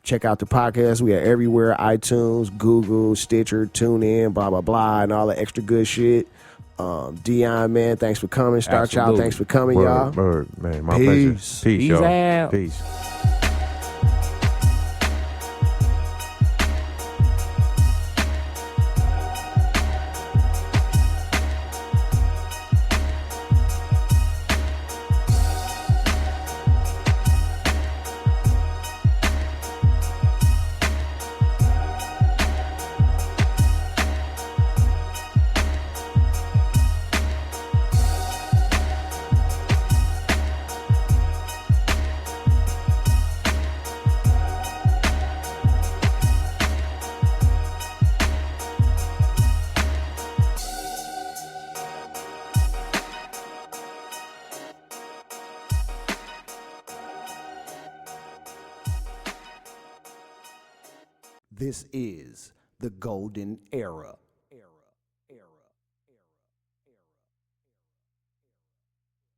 Check out the podcast. We are everywhere: iTunes, Google, Stitcher, TuneIn, blah blah blah, and all the extra good shit. Dion, man, thanks for coming. Star Child, Absolutely. thanks for coming, Word, y'all. word, man. My Peace. pleasure. Peace, Peace y'all. out. Peace. This is the Golden Era